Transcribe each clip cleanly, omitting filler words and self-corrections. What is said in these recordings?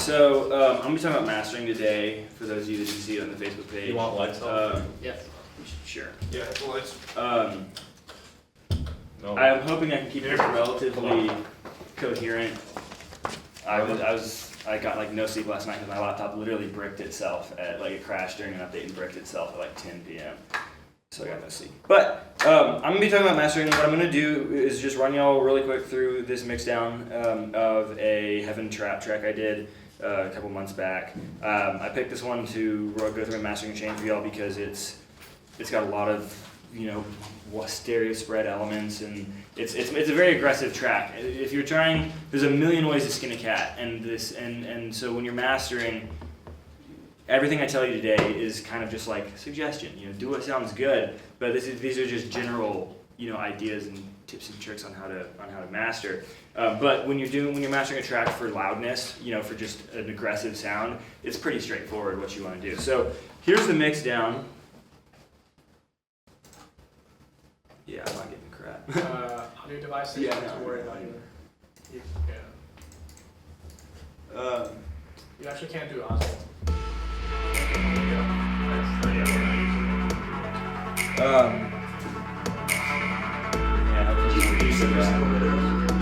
so I'm gonna be talking about mastering today. For those of you that didn't see it on the Facebook page. You want lights on? Yes. Sure. Yeah, lights. No. I'm hoping I can keep it relatively coherent. I got like no sleep last night because my laptop literally bricked itself at it crashed during an update and bricked itself at like 10 p.m. So I got no sleep. But I'm gonna be talking about mastering. What I'm gonna do is just run y'all really quick through this mix down of a Heaven Trap track I did a couple months back. I picked this one to go through a mastering chain for y'all because it's got a lot of stereo spread elements, and it's a very aggressive track. If you're trying, there's a million ways to skin a cat, and so when you're mastering, everything I tell you today is kind of just like suggestion. Do what sounds good, but these are just general ideas and tips and tricks on how to master. But when you're mastering a track for loudness, for just an aggressive sound, it's pretty straightforward what you want to do. So here's the mix down. Yeah, I'm not getting crap. On your devices, you don't have to worry about your. You actually can't do Osmo.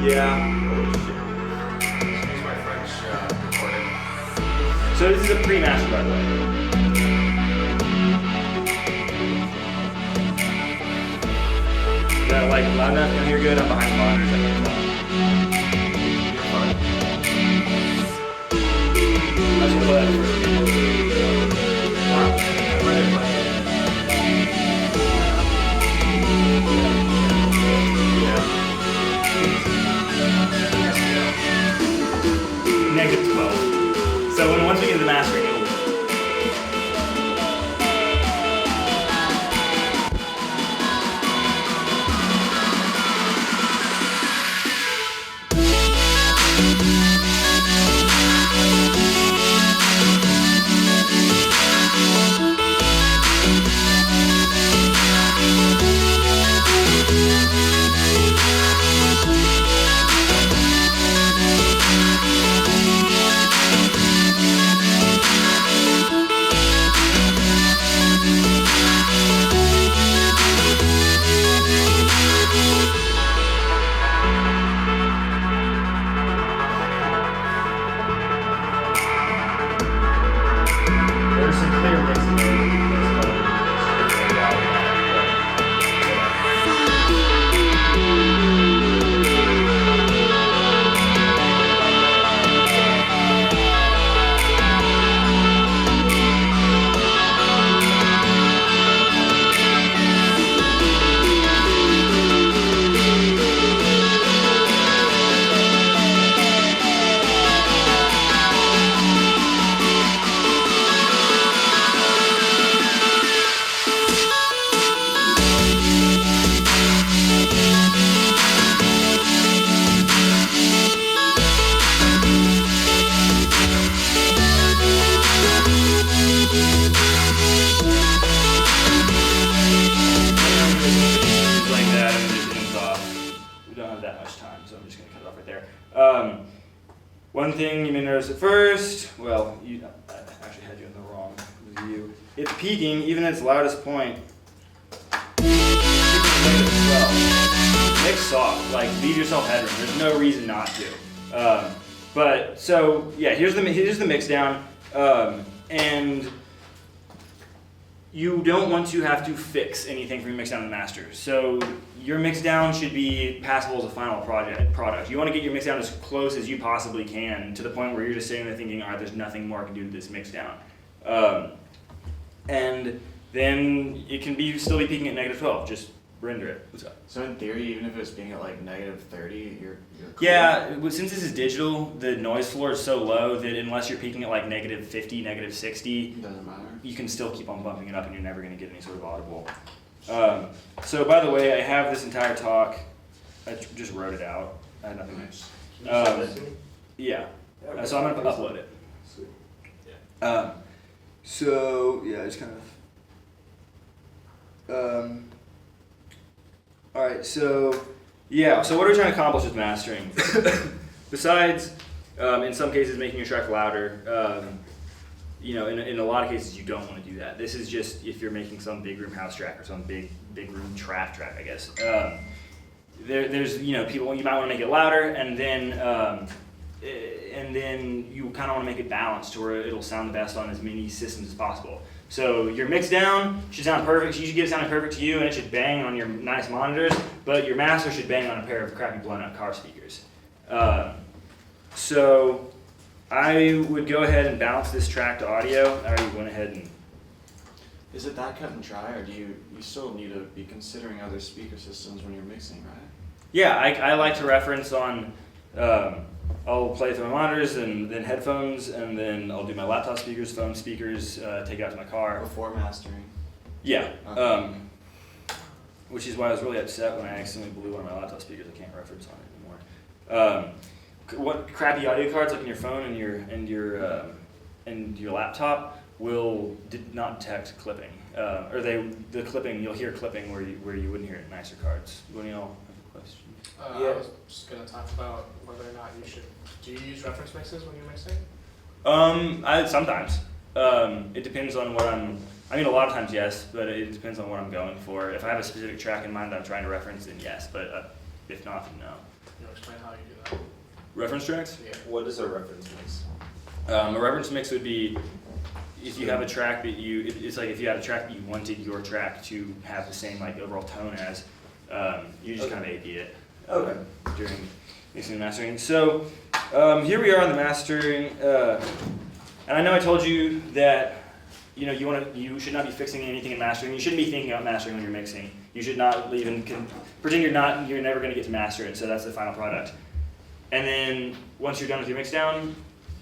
Yeah. Excuse my French recording. So this is a pre-master, by the way. Is that loud enough? Can you hear good? I'm behind the monitors. I can't tell. You're fine. I was gonna play that first. Negative 12. So once we get to the mastering, it'll one thing you may notice at first, well, I actually had you in the wrong view. It's peaking, even at its loudest point. Mix soft, leave yourself headroom. There's no reason not to. But so yeah, here's the mix down, and you don't want to have to fix anything from your mix down to the master. So your mix down should be passable as a final product. You want to get your mix down as close as you possibly can to the point where you're just sitting there thinking, all right, there's nothing more I can do to this mix down. And then it can still be peaking at negative 12. Just render it. What's up? So in theory, even if it's being at negative 30, you're cool. Yeah, since this is digital, the noise floor is so low that unless you're peaking at negative 50, negative 60, it doesn't matter. You can still keep on bumping it up and you're never going to get any sort of audible. So by the way, I have this entire talk. I just wrote it out. I had nothing Nice. Yeah. So I'm going to upload it. Sweet. So yeah, it's kind of. All right. So yeah. So what are we trying to accomplish with mastering? Besides In some cases, making your track louder. In a lot of cases, you don't want to do that. This is just if you're making some big room house track or some big room track, I guess. There's people, you might want to make it louder, and then you kind of want to make it balanced to where it'll sound the best on as many systems as possible. So your mix down should sound perfect. You should get it sounding perfect to you, and it should bang on your nice monitors. But your master should bang on a pair of crappy blown-out car speakers. So I would go ahead and balance this track to audio. I already went ahead and. Is it that cut and dry, or do you still need to be considering other speaker systems when you're mixing, right? Yeah, I like to reference on. I'll play through my monitors and then headphones, and then I'll do my laptop speakers, phone speakers, take it out to my car. Before mastering. Yeah. Okay. Which is why I was really upset when I accidentally blew one of my laptop speakers. I can't reference on it anymore. What crappy audio cards like in your phone and your laptop did not detect clipping, the clipping, you'll hear clipping where you wouldn't hear it in nicer cards. Would y'all have a question? I was just gonna talk about whether or not do you use reference mixes when you're mixing? Sometimes. It depends on what a lot of times yes, but it depends on what I'm going for. If I have a specific track in mind that I'm trying to reference, then yes, but if not, then no. You know, explain how you do that. Reference tracks? Yeah. What is a reference mix? A reference mix would be if you have a track that it's like if you had a track that you wanted your track to have the same like overall tone as, you just kind of AP it during mixing and mastering. So here we are on the mastering, and I know I told you that you should not be fixing anything in mastering. You shouldn't be thinking about mastering when you're mixing. You should not even pretend you're never going to get to master it. So that's the final product. And then once you're done with your mix down,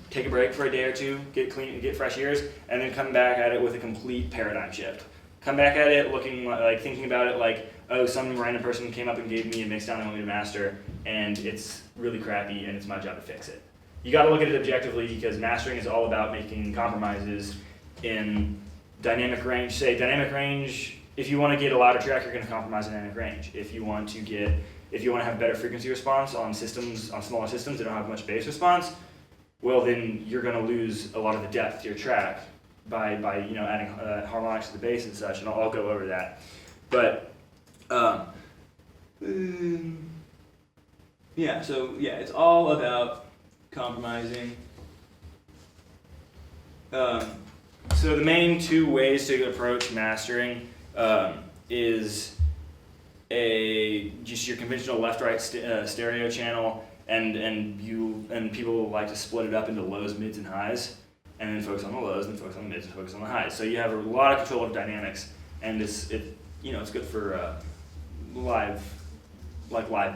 take a break for a day or two, get clean, get fresh ears, and then come back at it with a complete paradigm shift. Come back at it looking like thinking about it like, oh, some random person came up and gave me a mix down and want me to master, and it's really crappy, and it's my job to fix it. You got to look at it objectively because mastering is all about making compromises in dynamic range. Say dynamic range. If you want to get a louder track, you're going to compromise dynamic range. If you want to have better frequency response on smaller systems that don't have much bass response, well then you're going to lose a lot of the depth to your track by adding harmonics to the bass and such, and I'll go over that. But it's all about compromising. So the main two ways to approach mastering is just your conventional left-right stereo channel, and people like to split it up into lows, mids, and highs, and then focus on the lows, and focus on the mids, and focus on the highs. So you have a lot of control of dynamics, and it's good for live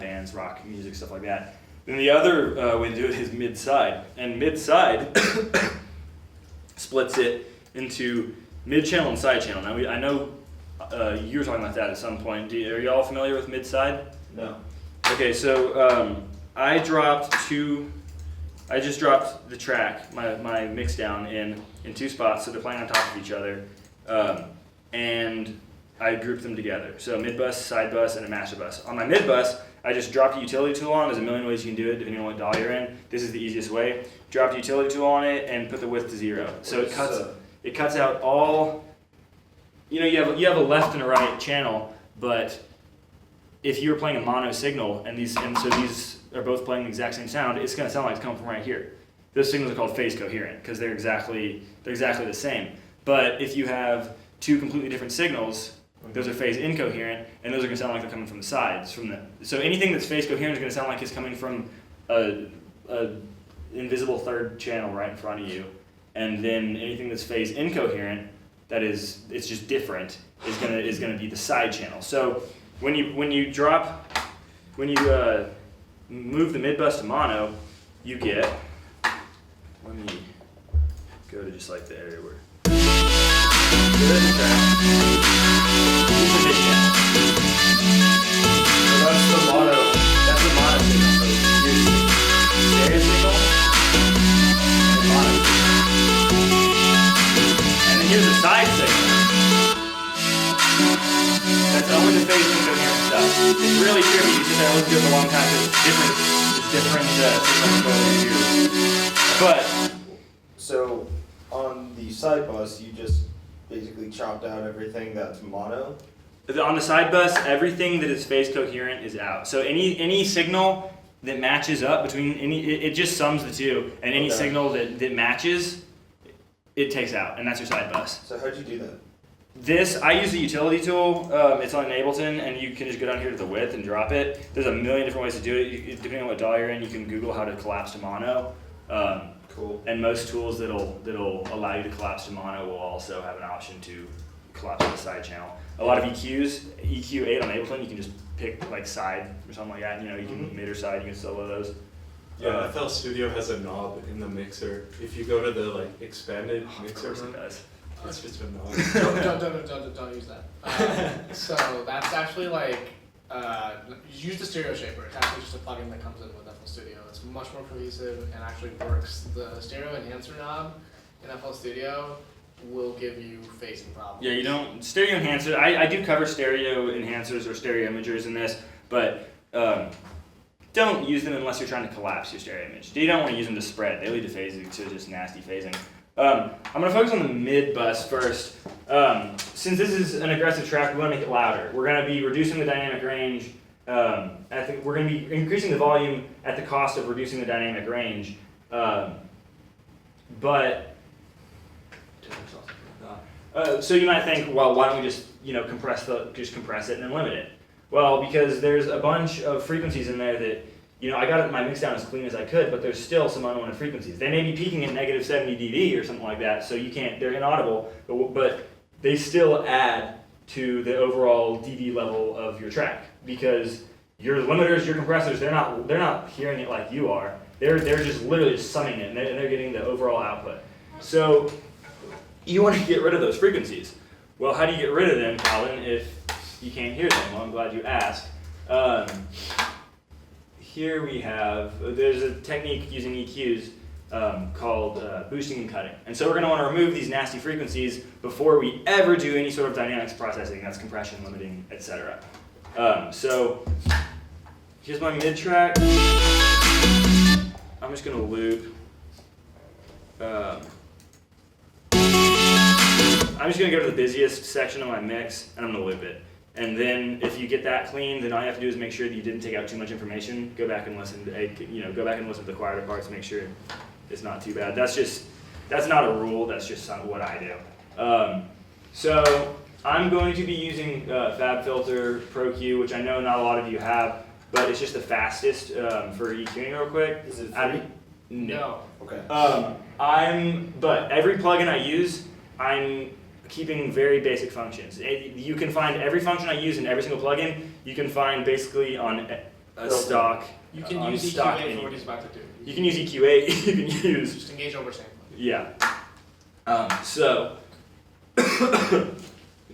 bands, rock music, stuff like that. Then the other way to do it is mid-side, and mid-side splits it into mid-channel and side channel. Now I know you were talking about that at some point. Are you all familiar with mid-side? No. Okay, so I just dropped the track, my mix down in two spots, so they're playing on top of each other, and I grouped them together. So mid bus, side bus, and a master bus. On my mid bus, I just dropped a utility tool on. There's a million ways you can do it depending on what DAW you're in. This is the easiest way. Drop the utility tool on it and put the width to 0. So it cuts out all. You have a left and a right channel, but if you're playing a mono signal and so these are both playing the exact same sound, it's going to sound like it's coming from right here. Those signals are called phase coherent because they're exactly the same. But if you have two completely different signals, those are phase incoherent, and those are going to sound like they're coming from the sides. So anything that's phase coherent is going to sound like it's coming from a invisible third channel right in front of you, and then anything that's phase incoherent, it's just different, is going to be the side channel. So when you move the mid bus to mono, you get. Let me go to just like the area where. So there's the track. Here's the mid channel. So that's the mono signal. So here's the stereo signal and the mono signal. And then here's the side signal. That's only the phase incoherent stuff. It's really tricky. You sit there and listen to it for a long time because it's different signal controllers use. But So on the side bus, you just basically chopped out everything that's mono. on the side bus, everything that is phase coherent is out. So any signal that matches up between it just sums the two, and any Okay. signal that matches, it takes out, and that's your side bus. So how'd you do that? This, I use a utility tool. It's on Ableton, and you can just go down here to the width and drop it. There's a million different ways to do it. Depending on what DAW you're in, you can Google how to collapse to mono. Cool. And most tools that'll allow you to collapse to mono will also have an option to collapse to the side channel. A lot of EQs, EQ8 on Ableton, you can just pick like side or something like that. You know, you can mid or side, you can solo those. Yeah, FL Studio has a knob in the mixer. If you go to the like expanded Of mixer course it room, does. it's just a knob. Don't use that. So that's actually like, use the stereo shaper. It's actually just a plugin that comes in with FL Studio. It's much more cohesive and actually works. The stereo enhancer knob in FL Studio will give you phasing problems. Yeah, you don't, stereo enhancer, I do cover stereo enhancers or stereo imagers in this, but don't use them unless you're trying to collapse your stereo image. You don't want to use them to spread. They lead to phasing, to just nasty phasing. I'm going to focus on the mid bus first. Since this is an aggressive track, we want to make it louder. We're going to be reducing the dynamic range. We're going to be increasing the volume at the cost of reducing the dynamic range. So you might think, well, why don't we just compress it and then limit it? Well, because there's a bunch of frequencies in there that I got my mix down as clean as I could, but there's still some unwanted frequencies. They may be peaking at negative 70 dB or something like that, so they're inaudible, but they still add to the overall dB level of your track because your limiters, your compressors, they're not hearing it like you are. They're just literally just summing it, and they're getting the overall output. So you want to get rid of those frequencies. Well, how do you get rid of them, Calvin, if you can't hear them? Well, I'm glad you asked. Here we have, there's a technique using EQs called boosting and cutting. And so we're going to want to remove these nasty frequencies before we ever do any sort of dynamics processing, that's compression, limiting, etc. So here's my mid track. I'm just going to loop. I'm just going to go to the busiest section of my mix and I'm going to loop it. And then if you get that clean, then all you have to do is make sure that you didn't take out too much information. Go back and listen to go back and listen to the quieter parts, make sure it's not too bad. That's not a rule, that's just what I do. So I'm going to be using FabFilter Pro Q, which I know not a lot of you have, but it's just the fastest for EQing real quick. Is it free? No. Okay. But every plugin I use, I'm keeping very basic functions. You can find every function I use in every single plugin, you can find basically on a stock. You can on use stock EQ8 for what he's about to do. You can use EQ8, you can use, Just engage oversampling. yeah. So,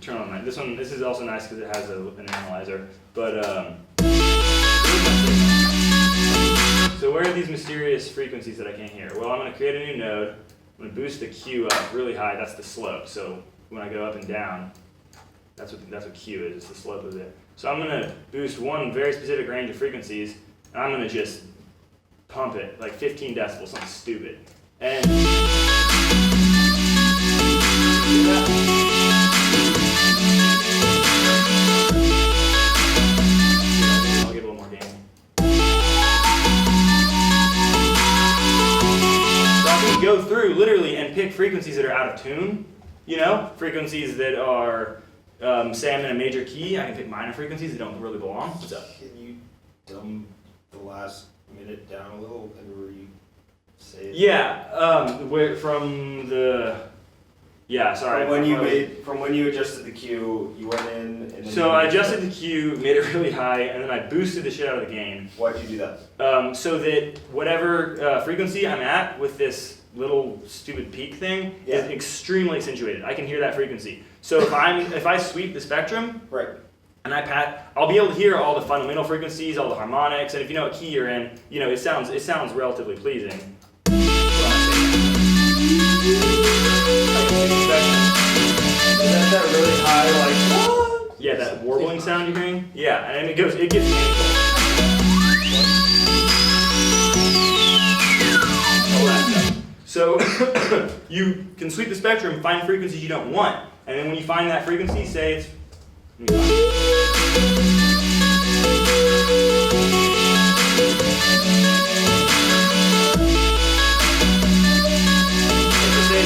turn on that. This is also nice because it has an analyzer, but so where are these mysterious frequencies that I can't hear? Well, I'm going to create a new node. I'm going to boost the Q up really high. That's the slope. So when I go up and down, that's what Q is. It's the slope of it. So I'm going to boost one very specific range of frequencies, and I'm going to just pump it like 15 decibels, something stupid. And I'll give a little more gain. So I can go through literally and pick frequencies that are out of tune, frequencies that are, say I'm in a major key, I can pick minor frequencies that don't really belong. What's up? Can you dumb the last minute down a little and re-say it? Yeah, sorry. From when you adjusted the Q, you went in and then So I adjusted the Q, made it really high, and then I boosted the shit out of the gain. Why'd you do that? So that whatever frequency I'm at with this little stupid peak thing is extremely accentuated. I can hear that frequency. So if I sweep the spectrum, Right. and I'll be able to hear all the fundamental frequencies, all the harmonics, and if you know what key you're in, it sounds relatively pleasing. Is that really high, like, Yeah, that warbling sound you're hearing? Yeah, and it gets painful. So you can sweep the spectrum, find frequencies you don't want, and then when you find that frequency, say it's it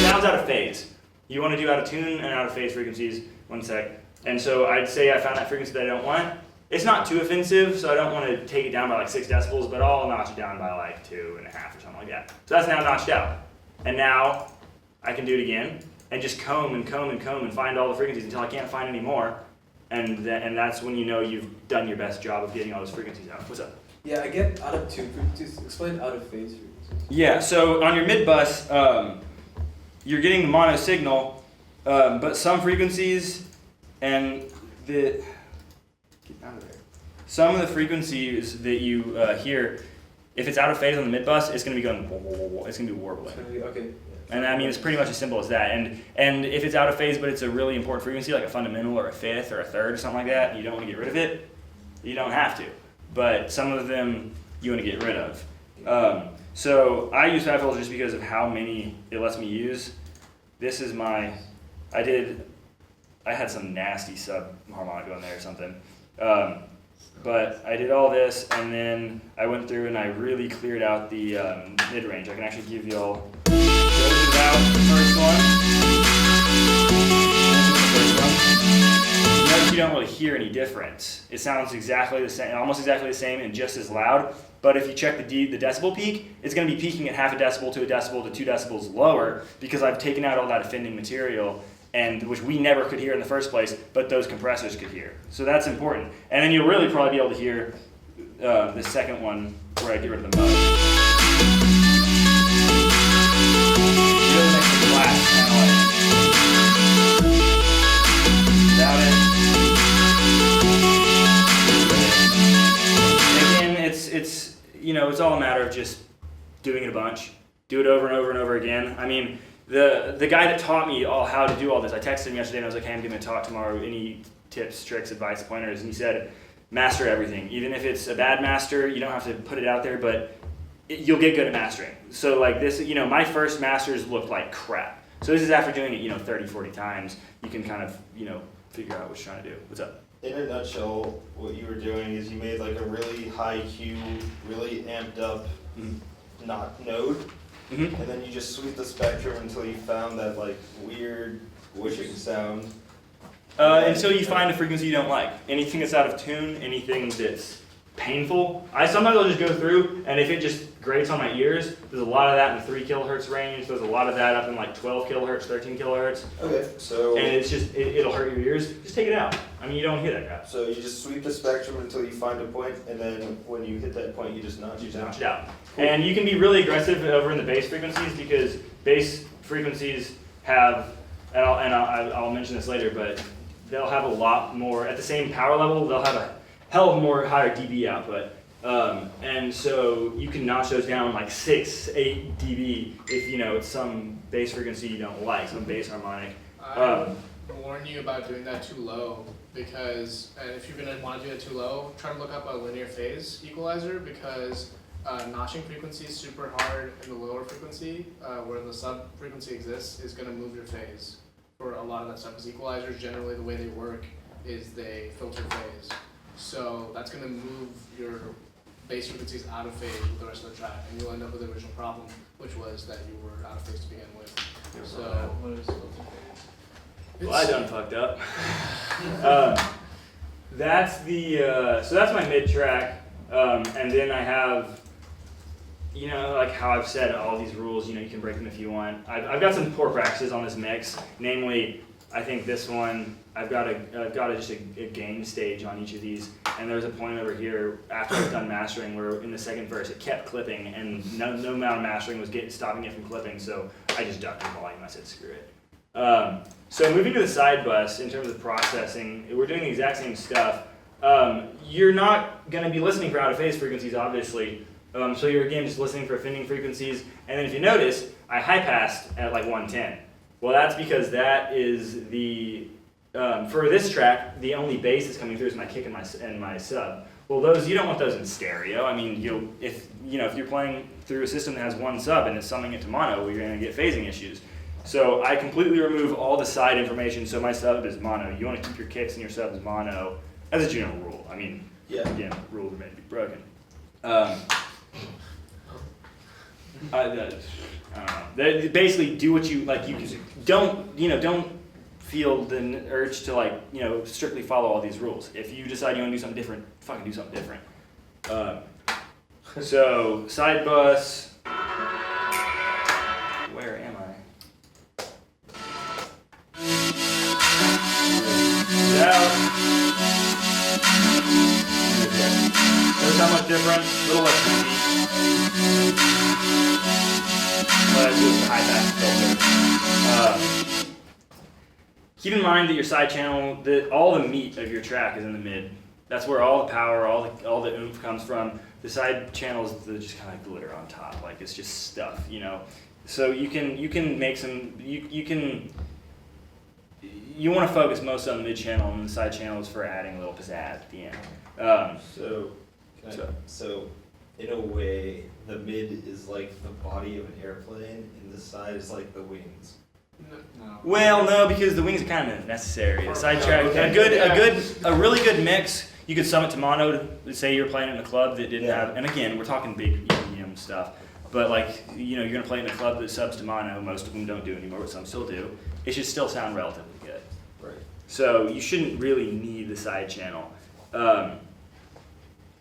sounds out of phase. You want to do out of tune and out of phase frequencies. One sec. And so I'd say I found that frequency that I don't want. It's not too offensive, so I don't want to take it down by like 6 decibels, but I'll notch it down by like 2.5 or something like that. So that's now notched out. And now I can do it again and just comb and comb and comb and find all the frequencies until I can't find any more. And that's when you know you've done your best job of getting all those frequencies out. What's up? Yeah, I get out of tune frequencies. Explain out of phase frequencies. Yeah, so on your mid bus, you're getting the mono signal, but some frequencies and get out of there. Some of the frequencies that you hear, if it's out of phase on the mid bus, it's going to be going. It's going to be warbling. Okay. And I mean, it's pretty much as simple as that. And if it's out of phase, but it's a really important frequency, like a fundamental or a fifth or a third or something like that, and you don't want to get rid of it, you don't have to. But some of them you want to get rid of. So I use 5 filters just because of how many it lets me use. This is my, I had some nasty sub harmonic going there or something. But I did all this, and then I went through and I really cleared out the mid-range. I can actually give y'all, out the first one. Notice you don't really hear any difference. It sounds exactly the same, almost exactly the same, and just as loud. But if you check the decibel peak, it's going to be peaking at half a decibel to a decibel to 2 decibels lower because I've taken out all that offending material, and which we never could hear in the first place, but those compressors could hear. So that's important. And then you'll really probably be able to hear the second one where I get rid of the mud. Really makes it flat, kind of like without it. Again, it's it's all a matter of just doing it a bunch. Do it over and over and over again. I mean, the guy that taught me how to do all this, I texted him yesterday and I was like, hey, I'm giving a talk tomorrow. Any tips, tricks, advice, pointers? And he said, master everything. Even if it's a bad master, you don't have to put it out there, but you'll get good at mastering. So like this, my first masters looked like crap. So this is after doing it, 30, 40 times. You can kind of, figure out what you're trying to do. What's up? In a nutshell, what you were doing is you made like a really high Q, really amped up node, and then you just sweep the spectrum until you found that like weird whooshing sound. Until you find a frequency you don't like. Anything that's out of tune, anything that's painful. Sometimes I'll just go through, and if it just grates on my ears, there's a lot of that in the 3 kilohertz range. There's a lot of that up in like 12 kilohertz, 13 kilohertz. Okay, so. And it's just, it'll hurt your ears. Just take it out. I mean, you don't hear that crap. So you just sweep the spectrum until you find a point, and then when you hit that point, you just notch it down. Notch it out. Cool. And you can be really aggressive over in the bass frequencies because bass frequencies have, and I'll mention this later, but they'll have a lot more, at the same power level, they'll have a hell of more higher dB output. And so you can notch those down like 6, 8 dB if it's some bass frequency you don't like, some bass harmonic. I warn you about doing that too low because, and if you're gonna want to do it too low, try to look up a linear phase equalizer because notching frequencies super hard in the lower frequency where the sub frequency exists is gonna move your phase for a lot of that stuff because equalizers generally the way they work is they filter phase. So that's going to move your bass frequencies out of phase with the rest of the track, and you'll end up with the original problem, which was that you were out of phase to begin with. So What is filter phase? Well, I done fucked up. That's the, so that's my mid track, and then I have, like how I've said all these rules, you can break them if you want. I've got some poor practices on this mix, namely, I think this one, I've got just a gain stage on each of these, and there's a point over here after I've done mastering where in the second verse it kept clipping, and no amount of mastering was stopping it from clipping, so I just ducked the volume. I said screw it. So moving to the side bus in terms of processing, we're doing the exact same stuff. You're not going to be listening for out of phase frequencies, obviously. So you're again just listening for offending frequencies, and then if you notice, I high passed at like 110. Well, that's because that is the, for this track, the only bass that's coming through is my kick and my sub. Well, those you don't want those in stereo. I mean, if you're playing through a system that has one sub and it's summing it to mono, well, you're going to get phasing issues. So I completely remove all the side information, so my sub is mono. You want to keep your kicks and your subs mono as a general rule. I mean, again, rules are made to be broken. I don't know. They basically do what you like. You don't feel the urge to strictly follow all these rules. If you decide you want to do something different, fucking do something different. So side bus. Where am I? Out. Notice how much different? A little less funky. But I do with the high pass filter. Keep in mind that your side channel, that all the meat of your track is in the mid. That's where all the power, all the oomph comes from. The side channels, they're just kind of glitter on top, like it's just stuff, So you can make some, you want to focus most on the mid channel, and the side channels for adding a little pizzazz at the end. So in a way, the mid is like the body of an airplane, and the side is like the wings. No. Well, no, because the wings are kind of necessary. A side track, a really good mix. You could sum it to mono. Say you're playing in a club that didn't have, and again, we're talking big EDM stuff. But you're gonna play in a club that subs to mono. Most of them don't do anymore, but some still do. It should still sound relatively good. Right. So you shouldn't really need the side channel. You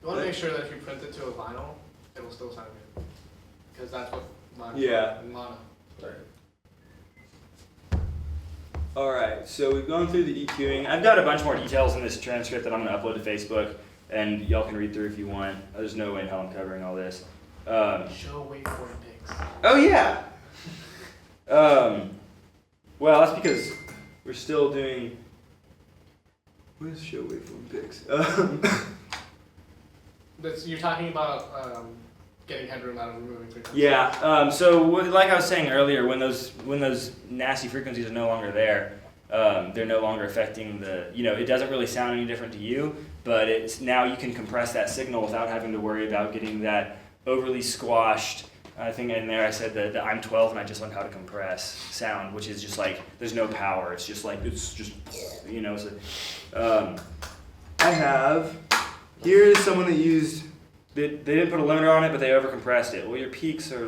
want to make sure that if you print it to a vinyl, it will still sound good. Because that's what mono. Right. Alright, so we've gone through the EQing. I've got a bunch more details in this transcript that I'm going to upload to Facebook, and y'all can read through if you want. There's no way in hell I'm covering all this. Show waveform pics. Oh yeah! Well, that's because we're still doing... Where's show waveform pics? You're talking about getting headroom out of removing frequencies. Yeah. So like I was saying earlier, when those nasty frequencies are no longer there, they're no longer affecting the. It doesn't really sound any different to you, but it's now you can compress that signal without having to worry about getting that overly squashed. I think in there I said that I'm 12 and I just learned how to compress sound, which is just like there's no power. It's just like So, I have. Here's someone that used. They didn't put a limiter on it, but they overcompressed it. Well, your peaks are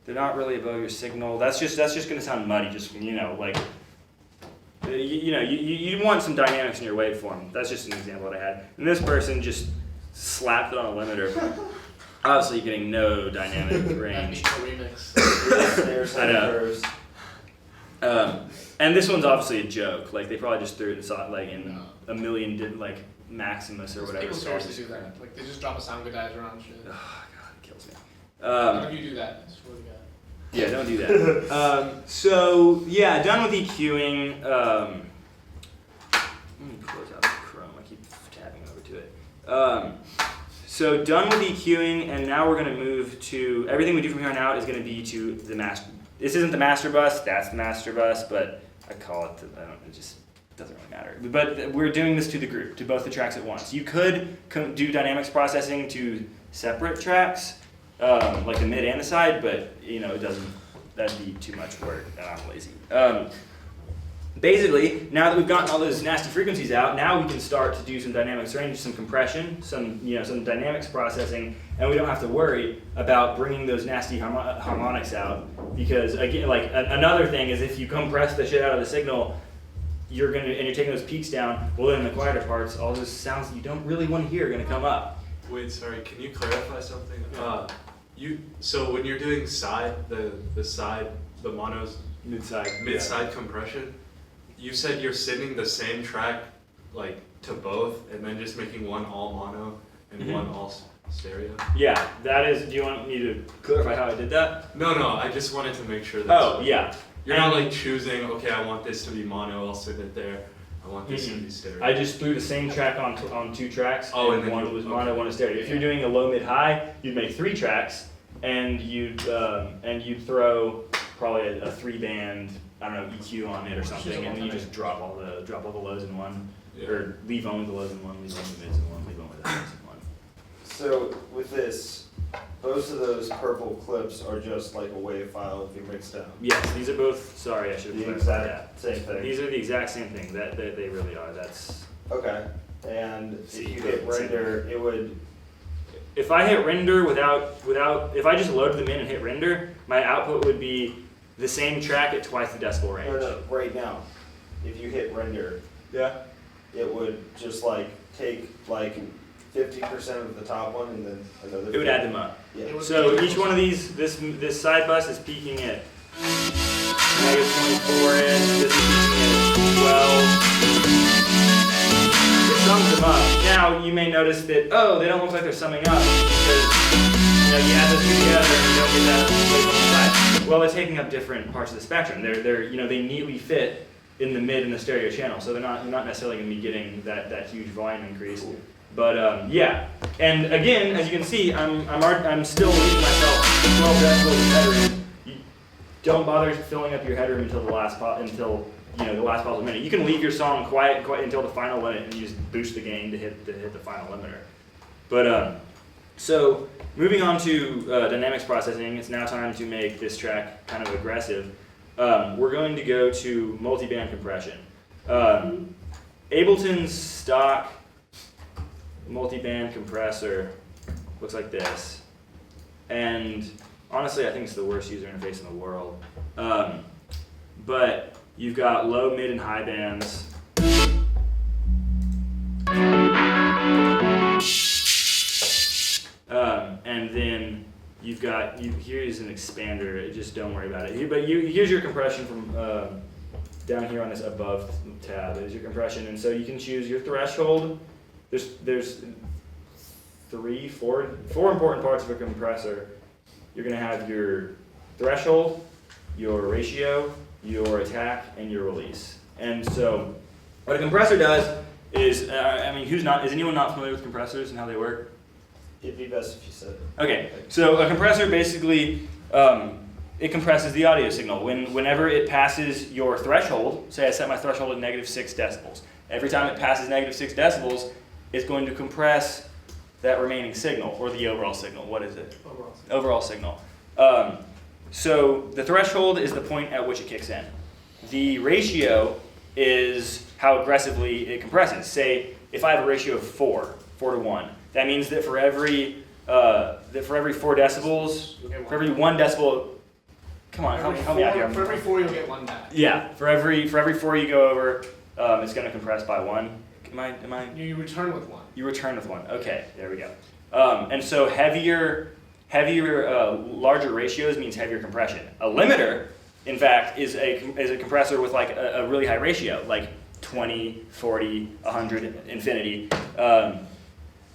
they're not really above your signal. That's just gonna sound muddy. Just you want some dynamics in your waveform. That's just an example that I had. And this person just slapped it on a limiter. Obviously, getting no dynamic range. Remix. I know. And this one's obviously a joke. They probably just threw it in a million Maximus or whatever. People seriously do that. They just drop a sound goodizer on shit. Oh god, it kills me. None of you do that. I swear to God. Yeah, don't do that. So yeah, done with EQing. Let me close out the Chrome. I keep tabbing over to it. So done with EQing, and now we're going to move to everything we do from here on out is going to be to the master. This isn't the master bus. That's the master bus, but I call it. It just doesn't really matter. But we're doing this to the group, to both the tracks at once. You could do dynamics processing to separate tracks, like the mid and the side, but it doesn't. That'd be too much work, and I'm lazy. Basically, now that we've gotten all those nasty frequencies out, now we can start to do some dynamics range, some compression, some dynamics processing, and we don't have to worry about bringing those nasty harmonics out. Because again, another thing is if you compress the shit out of the signal, you're taking those peaks down. Well, then in the quieter parts, all those sounds that you don't really want to hear are going to come up. Wait, sorry. Can you clarify something? So when you're doing the mono's mid-side compression, you said you're sending the same track to both, and then just making one all mono and one all stereo. Yeah, that is. Do you want me to clarify how I did that? No. I just wanted to make sure that. Oh yeah. You're not choosing. Okay, I want this to be mono. I'll send it there. I want this to be stereo. I just threw the same track on two tracks. Oh, and then one was mono, one was stereo. If you're doing a low, mid, high, you'd make 3 tracks, and you'd throw probably a 3-band, I don't know, EQ on it or something, and then you just drop all the lows in one, or leave only the lows in one, leave only the mids in one, leave only the highs in one. So with this, both of those purple clips are just like a WAV file if you mix down. Yes, these are both. Sorry, I should have The clarified that. exact same thing. These are the exact same thing. That they really are. That's. Okay. And if See, you hit render, it would. If I hit render without, if I just loaded them in and hit render, my output would be the same track at twice the decibel range. No, right now, if you hit render, Yeah. it would just like take like 50% of the top one and then another. It would add them up. Yeah. It would So be- each one of these, this side bus is peaking at -24 inch. This is peaking at 12. It sums them up. Now you may notice that they don't look like they're summing up because you add those two together and you don't get that place on the side. Well, they're taking up different parts of the spectrum. They're they neatly fit in the mid and the stereo channel, so you're not necessarily going to be getting that huge volume increase. But yeah, and again, as you can see, I'm still leaving myself 12 decibels of headroom. You don't bother filling up your headroom until the last possible minute. You can leave your song quiet until the final limit, and you just boost the gain to hit the final limiter. But so moving on to dynamics processing, it's now time to make this track kind of aggressive. We're going to go to multiband compression. Ableton's stock multiband compressor looks like this, and honestly I think it's the worst user interface in the world, but you've got low, mid, and high bands. And then you've got, here's an expander, just don't worry about it. Here's your compression from down here on this above tab is your compression, and so you can choose your threshold. There's four important parts of a compressor. You're going to have your threshold, your ratio, your attack, and your release. And so what a compressor does is, is anyone not familiar with compressors and how they work? It'd be best if you said it. Okay, so a compressor basically, it compresses the audio signal. Whenever it passes your threshold, say I set my threshold at -6 decibels. Every time it passes -6 decibels, it's going to compress that remaining signal, or the overall signal. What is it? Overall signal. So the threshold is the point at which it kicks in. The ratio is how aggressively it compresses. Say, if I have a ratio of 4 to 1, that means that for every 4 decibels, for every 1 decibel, come on, help me out here. For every 4, you'll get 1 back. Yeah, for every 4 you go over, it's going to compress by 1. Am I? You return with 1. You return with 1. Okay, there we go. And so larger ratios means heavier compression. A limiter, in fact, is a compressor with like a really high ratio, like 20, 40, 100, infinity.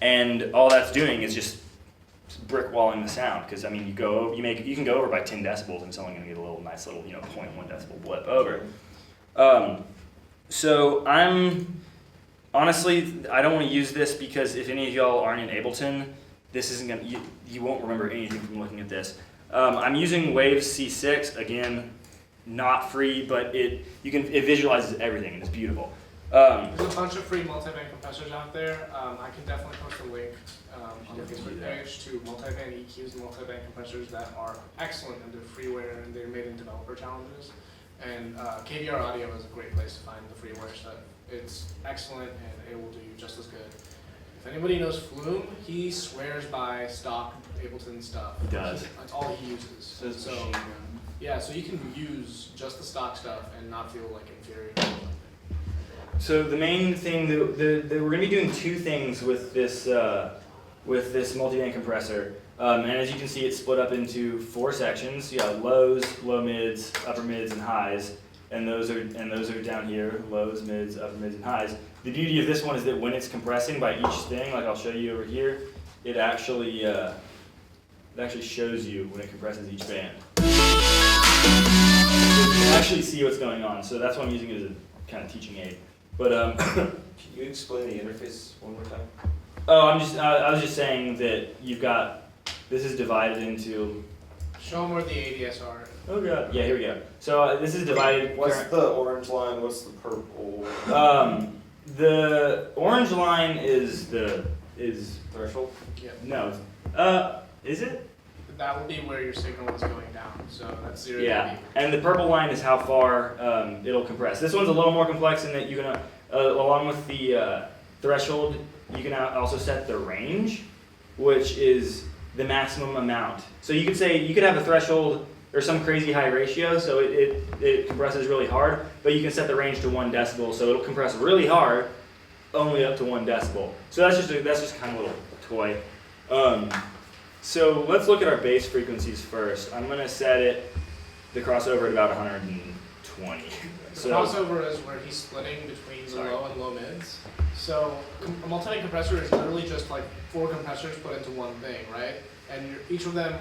And all that's doing is just brick walling the sound, because you can go over by 10 decibels and it's only going to get a nice little 0.1 decibel blip over. So honestly, I don't want to use this because if any of y'all aren't in Ableton, this isn't gonna, you won't remember anything from looking at this. I'm using Waves C6, again, not free, but it visualizes everything and it's beautiful. There's a bunch of free multiband compressors out there. I can definitely post a link on the Facebook page to multiband EQs and multiband compressors that are excellent, and they're freeware and they're made in developer challenges. And KVR Audio is a great place to find the freeware stuff. It's excellent and it will do you just as good. If anybody knows Flume, he swears by stock Ableton stuff. He does. That's all he uses. Says So machine gun. yeah, so you can use just the stock stuff and not feel like inferior. So the main thing that we're going to be doing 2 things with this multiband compressor, and as you can see, it's split up into 4 sections. You got lows, low mids, upper mids, and highs, and those are down here: lows, mids, upper mids, and highs. The beauty of this one is that when it's compressing by each thing, like I'll show you over here, it actually shows you when it compresses each band. You can actually see what's going on. So that's why I'm using it as a kind of teaching aid. But Can you explain the interface one more time? I was just saying that you've got, this is divided into. Show them where the ADS are. Oh god. Yeah, here we go. So this is divided. What's the orange line? What's the purple? The orange line is the is Threshold? Yeah. no. Is it? That will be where your signal is going down. So that's 0 Yeah. dB. And the purple line is how far it'll compress. This one's a little more complex in that you can, along with the threshold, you can also set the range, which is the maximum amount. So you could say you could have a threshold or some crazy high ratio, so it compresses really hard, but you can set the range to 1 decibel, so it'll compress really hard, only up to 1 decibel. So that's just kind of a little toy. So let's look at our bass frequencies first. I'm gonna set the crossover at about 120. The So crossover is where he's splitting between the low and low mids. So a multi compressor is literally just like 4 compressors put into one thing, right? And each of those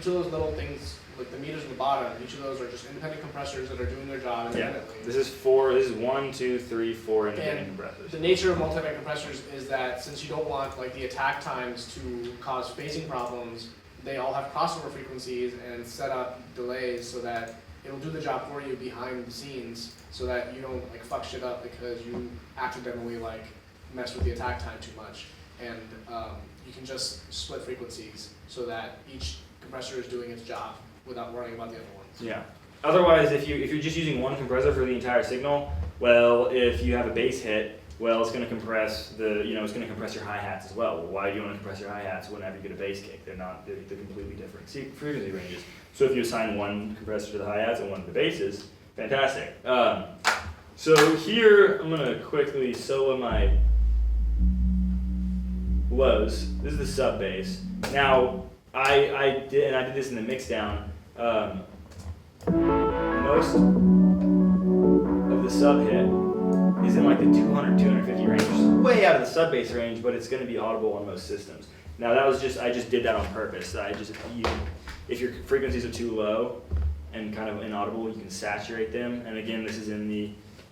little things, like the meters at the bottom, each of those are just independent compressors that are doing their job yeah, independently. this is 1, 2, 3, 4 independent And compressors. the nature of multi-band compressors is that since you don't want like the attack times to cause phasing problems, they all have crossover frequencies and set up delays so that it'll do the job for you behind the scenes, so that you don't like fuck shit up because you accidentally like mess with the attack time too much. And you can just split frequencies so that each compressor is doing its job without worrying about the other ones. Yeah. Otherwise, if you're just using one compressor for the entire signal, well, if you have a bass hit, well, it's going to compress it's going to compress your hi-hats as well. Well, why do you want to compress your hi-hats whenever you get a bass kick? They're completely different frequency ranges. So if you assign one compressor to the hi-hats and one to the basses, fantastic. So here I'm going to quickly solo my lows. This is the sub bass. Now I did this in the mix down. Most of the sub hit is in like the 200, 250 range, which is way out of the sub bass range, but it's going to be audible on most systems. Now I just did that on purpose. If your frequencies are too low and kind of inaudible, you can saturate them. And again, this is in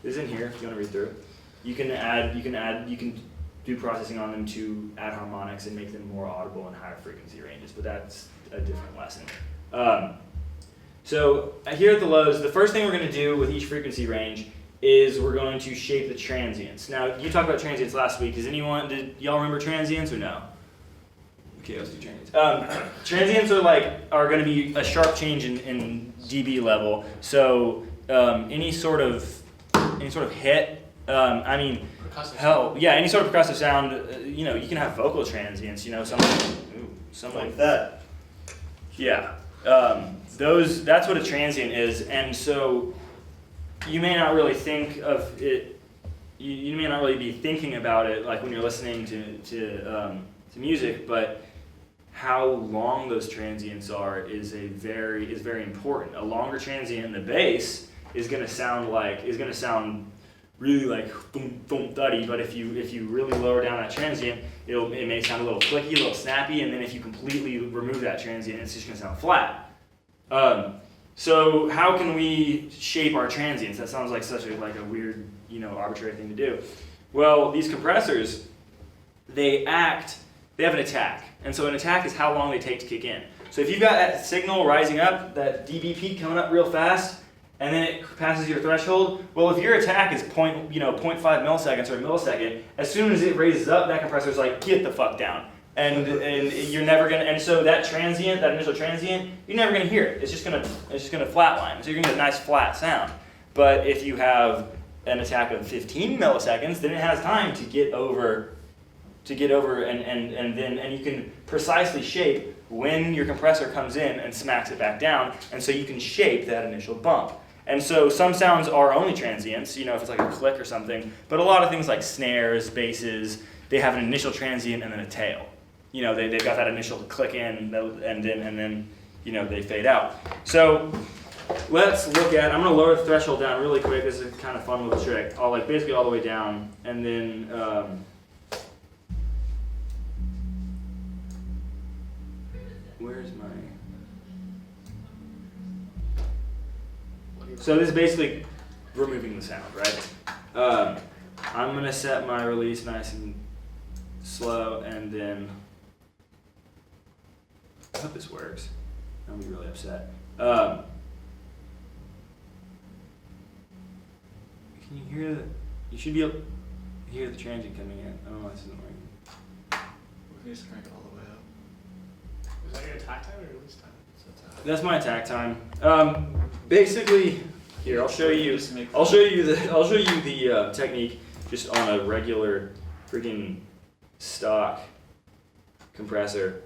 here if you want to read through it. You can do processing on them to add harmonics and make them more audible in higher frequency ranges, but that's a different lesson. So here at the lows, the first thing we're going to do with each frequency range is we're going to shape the transients. Now, you talked about transients last week. Did y'all remember transients or no? Okay, let's do transients. Transients are going to be a sharp change in dB level. So any sort of hit. Any sort of percussive sound. You can have vocal transients. Something Like that. Yeah. That's what a transient is, and so you may not really think of it. You may not really be thinking about it like when you're listening to music, but how long those transients are is very important. A longer transient in the bass is going to sound really like boom boom thuddy, but if you really lower down that transient, it may sound a little clicky, a little snappy, and then if you completely remove that transient, it's just going to sound flat. So how can we shape our transients? That sounds like such a weird, arbitrary thing to do. Well, these compressors, they have an attack. And so an attack is how long they take to kick in. So if you've got that signal rising up, that dB peak coming up real fast, and then it passes your threshold, well, if your attack is 0.5 milliseconds or a millisecond, as soon as it raises up, that compressor's like, get the fuck down. And you're never gonna, and so that initial transient, you're never gonna hear it. It's just gonna flatline. So you're gonna get a nice flat sound. But if you have an attack of 15 milliseconds, then it has time to get over, and you can precisely shape when your compressor comes in and smacks it back down, and so you can shape that initial bump. And so some sounds are only transients, if it's like a click or something, but a lot of things like snares, basses, they have an initial transient and then a tail. They've got that initial click in and then they fade out. So let's look at, I'm going to lower the threshold down really quick. This is kind of fun little trick. I'll basically all the way down, and then where's my... So this is basically removing the sound, right? I'm going to set my release nice and slow, and then I hope this works. I'm going to be really upset. Can you hear you should be able to hear the transient coming in. I don't know why this isn't working. You just crank it all the way up. Is that your attack time or your release time? So it's out. That's my attack time. Basically, here I'll show you. Just make- I'll show you the technique just on a regular freaking stock compressor.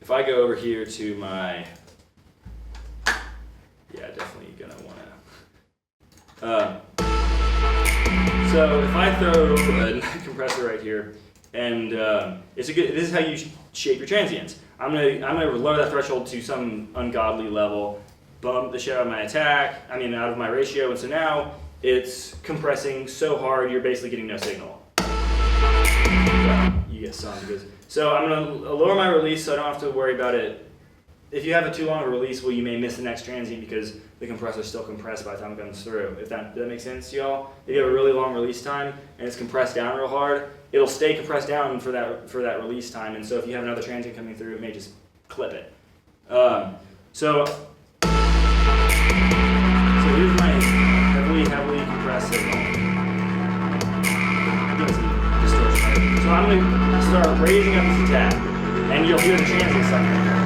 If I go over here to my, yeah, definitely gonna wanna. So if I throw a compressor right here, and this is how you shape your transients. I'm gonna lower that threshold to some ungodly level, bump the shit out of my attack, out of my ratio, and so now it's compressing so hard you're basically getting no signal. Well, you get some because. So I'm gonna lower my release so I don't have to worry about it. If you have a too long of a release, well, you may miss the next transient because the compressor's still compressed by the time it comes through. Does that make sense to y'all? If you have a really long release time and it's compressed down real hard, it'll stay compressed down for that release time. And so if you have another transient coming through, it may just clip it. So here's my heavily compressed signal. Give us some distortion. So I'm gonna start raising up this attack, and you'll hear the transient sucking.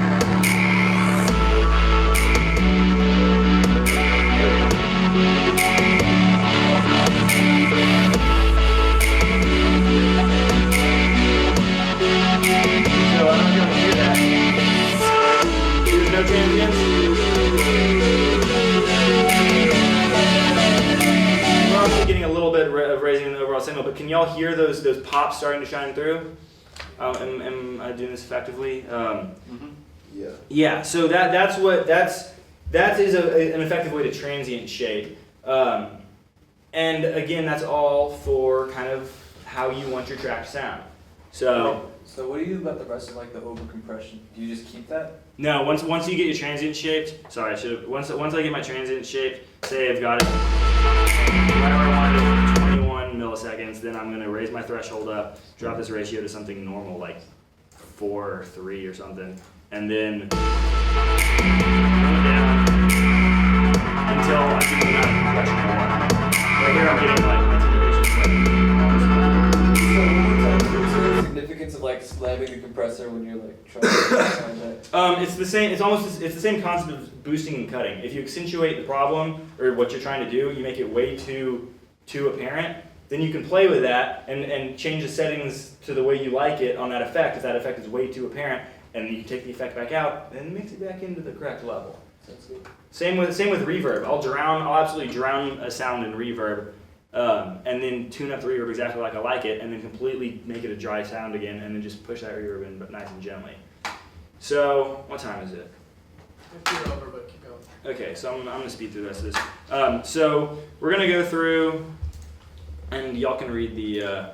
So I don't know if you can hear that. There's no transients. We're also getting a little bit of raising the overall signal, but can y'all hear those pops starting to shine through? Am I doing this effectively? Yeah. Yeah. So that is an effective way to transient shape. And again, that's all for kind of how you want your track to sound. So what do you do about the rest of like the over compression? Do you just keep that? no, once you get your transient shaped, sorry, I should have. Once I get my transient shaped, say I've got it right where I wanted it, 21 milliseconds, then I'm gonna raise my threshold up, drop this ratio to something normal like 4 or 3 or something, and then bring it down until I'm getting the amount of compression I want. Right here, I'm getting like my So what's the significance of like slamming the compressor when you're like trying to find that? It's the same. It's the same concept of boosting and cutting. If you accentuate the problem or what you're trying to do, you make it way too apparent. Then you can play with that and change the settings to the way you like it on that effect. If that effect is way too apparent, and you can take the effect back out, then mix it back into the correct level. Sounds good. Same with reverb. I'll absolutely drown a sound in reverb, and then tune up the reverb exactly like I like it, and then completely make it a dry sound again, and then just push that reverb in, but nice and gently. So, what time is it? You're over, but keep going. Okay, so I'm gonna speed through the rest of this. So we're gonna go through, and y'all can read the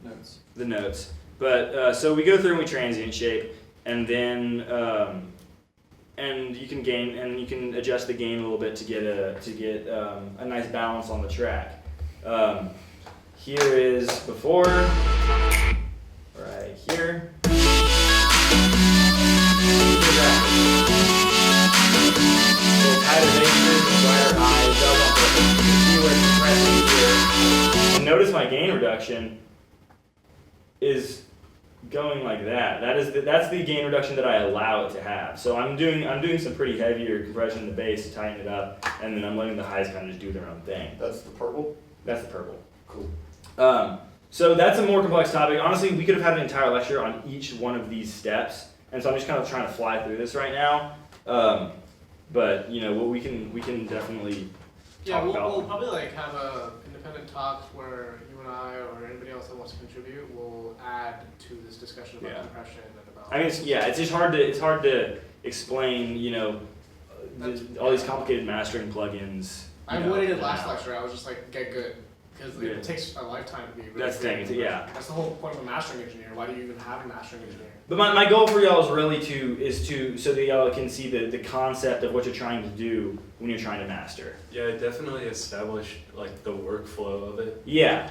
Notes. notes. But so we go through and we transient shape, and then and you can gain and you can adjust the gain a little bit to get a nice balance on the track. Here is before, right here. Little tighter bases, wider highs, that was on purpose. You can see where it's compressing here. And notice my gain reduction is going like that. That's the gain reduction that I allow it to have. So I'm doing some pretty heavier compression in the bass to tighten it up, and then I'm letting the highs kind of just do their own thing. That's the purple? That's the purple. Cool. So that's a more complex topic. Honestly, we could have had an entire lecture on each one of these steps, and so I'm just kind of trying to fly through this right now. But we can definitely Yeah, talk about. we'll probably like have a independent talk where you and I or anybody else that wants to contribute will add to this discussion about Yeah. compression and about. I mean, it's just hard to explain, all these complicated mastering plugins. I you know, avoided it in last and out. lecture. I was just like, get good. Because Yeah. it takes a lifetime to be really That's the good. thing, yeah. That's the whole point of a mastering engineer. Why do you even have a mastering engineer? But my goal for y'all is really so that y'all can see the concept of what you're trying to do when you're trying to master. Yeah, I definitely established like the workflow of it. Yeah.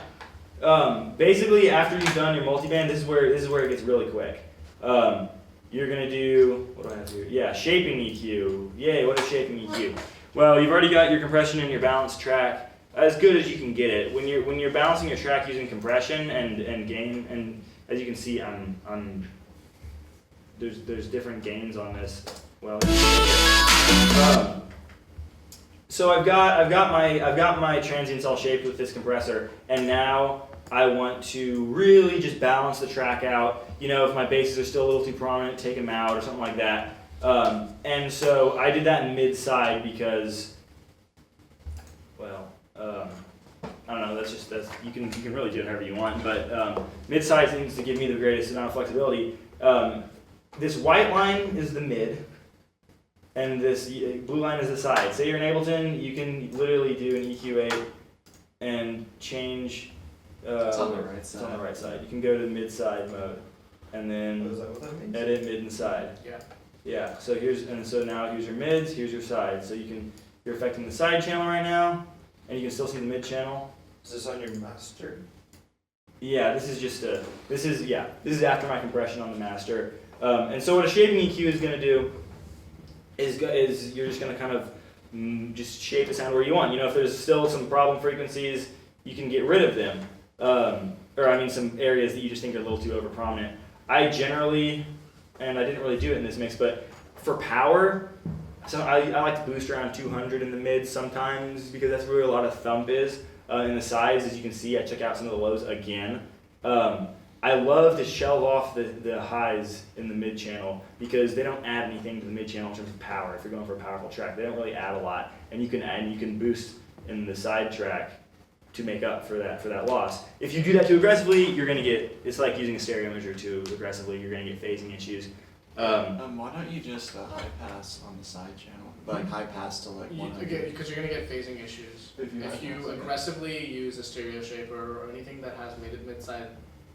Basically, after you've done your multiband, this is where it gets really quick. You're gonna do, what do I have here? Yeah, shaping EQ. Yay, what is shaping EQ? Well, you've already got your compression and your balance track. as good as you can get it. When you're balancing your track using compression and gain, and as you can see, there's different gains on this. Well, so I've got my transients all shaped with this compressor, and now I want to really just balance the track out. You know, if my basses are still a little too prominent, take them out or something like that. And so I did that in mid-side because, well, I don't know. That's you can really do it however you want, but mid-side seems to give me the greatest amount of flexibility. This white line is the mid, and this blue line is the side. Say you're in Ableton, you can literally do an EQ8 and change. It's on the right It's side. on the right side. You can go to mid-side mode, and then Is that what that means? edit mid and side. Yeah. Yeah. So now here's your mids, here's your sides. So you're affecting the side channel right now, and you can still see the mid channel. Is this on your master? Yeah, this is after my compression on the master. And so what a shaping EQ is going to do is you're just going to kind of just shape the sound where you want. You know, if there's still some problem frequencies, you can get rid of them. Some areas that you just think are a little too over prominent. I generally, and I didn't really do it in this mix, but for power, so I like to boost around 200 in the mids sometimes because that's where a lot of thump is. In the sides, as you can see, I took out some of the lows again. I love to shelve off the highs in the mid channel because they don't add anything to the mid channel in terms of power. If you're going for a powerful track, they don't really add a lot, and you can boost in the side track to make up for that loss. If you do that too aggressively, you're gonna get, it's like using a stereo measure too aggressively. You're gonna get phasing issues. Why don't you just high pass on the side channel? Like high pass to like 100. Because you're gonna get phasing issues. If you Aggressively use a stereo shaper or anything that has mid-side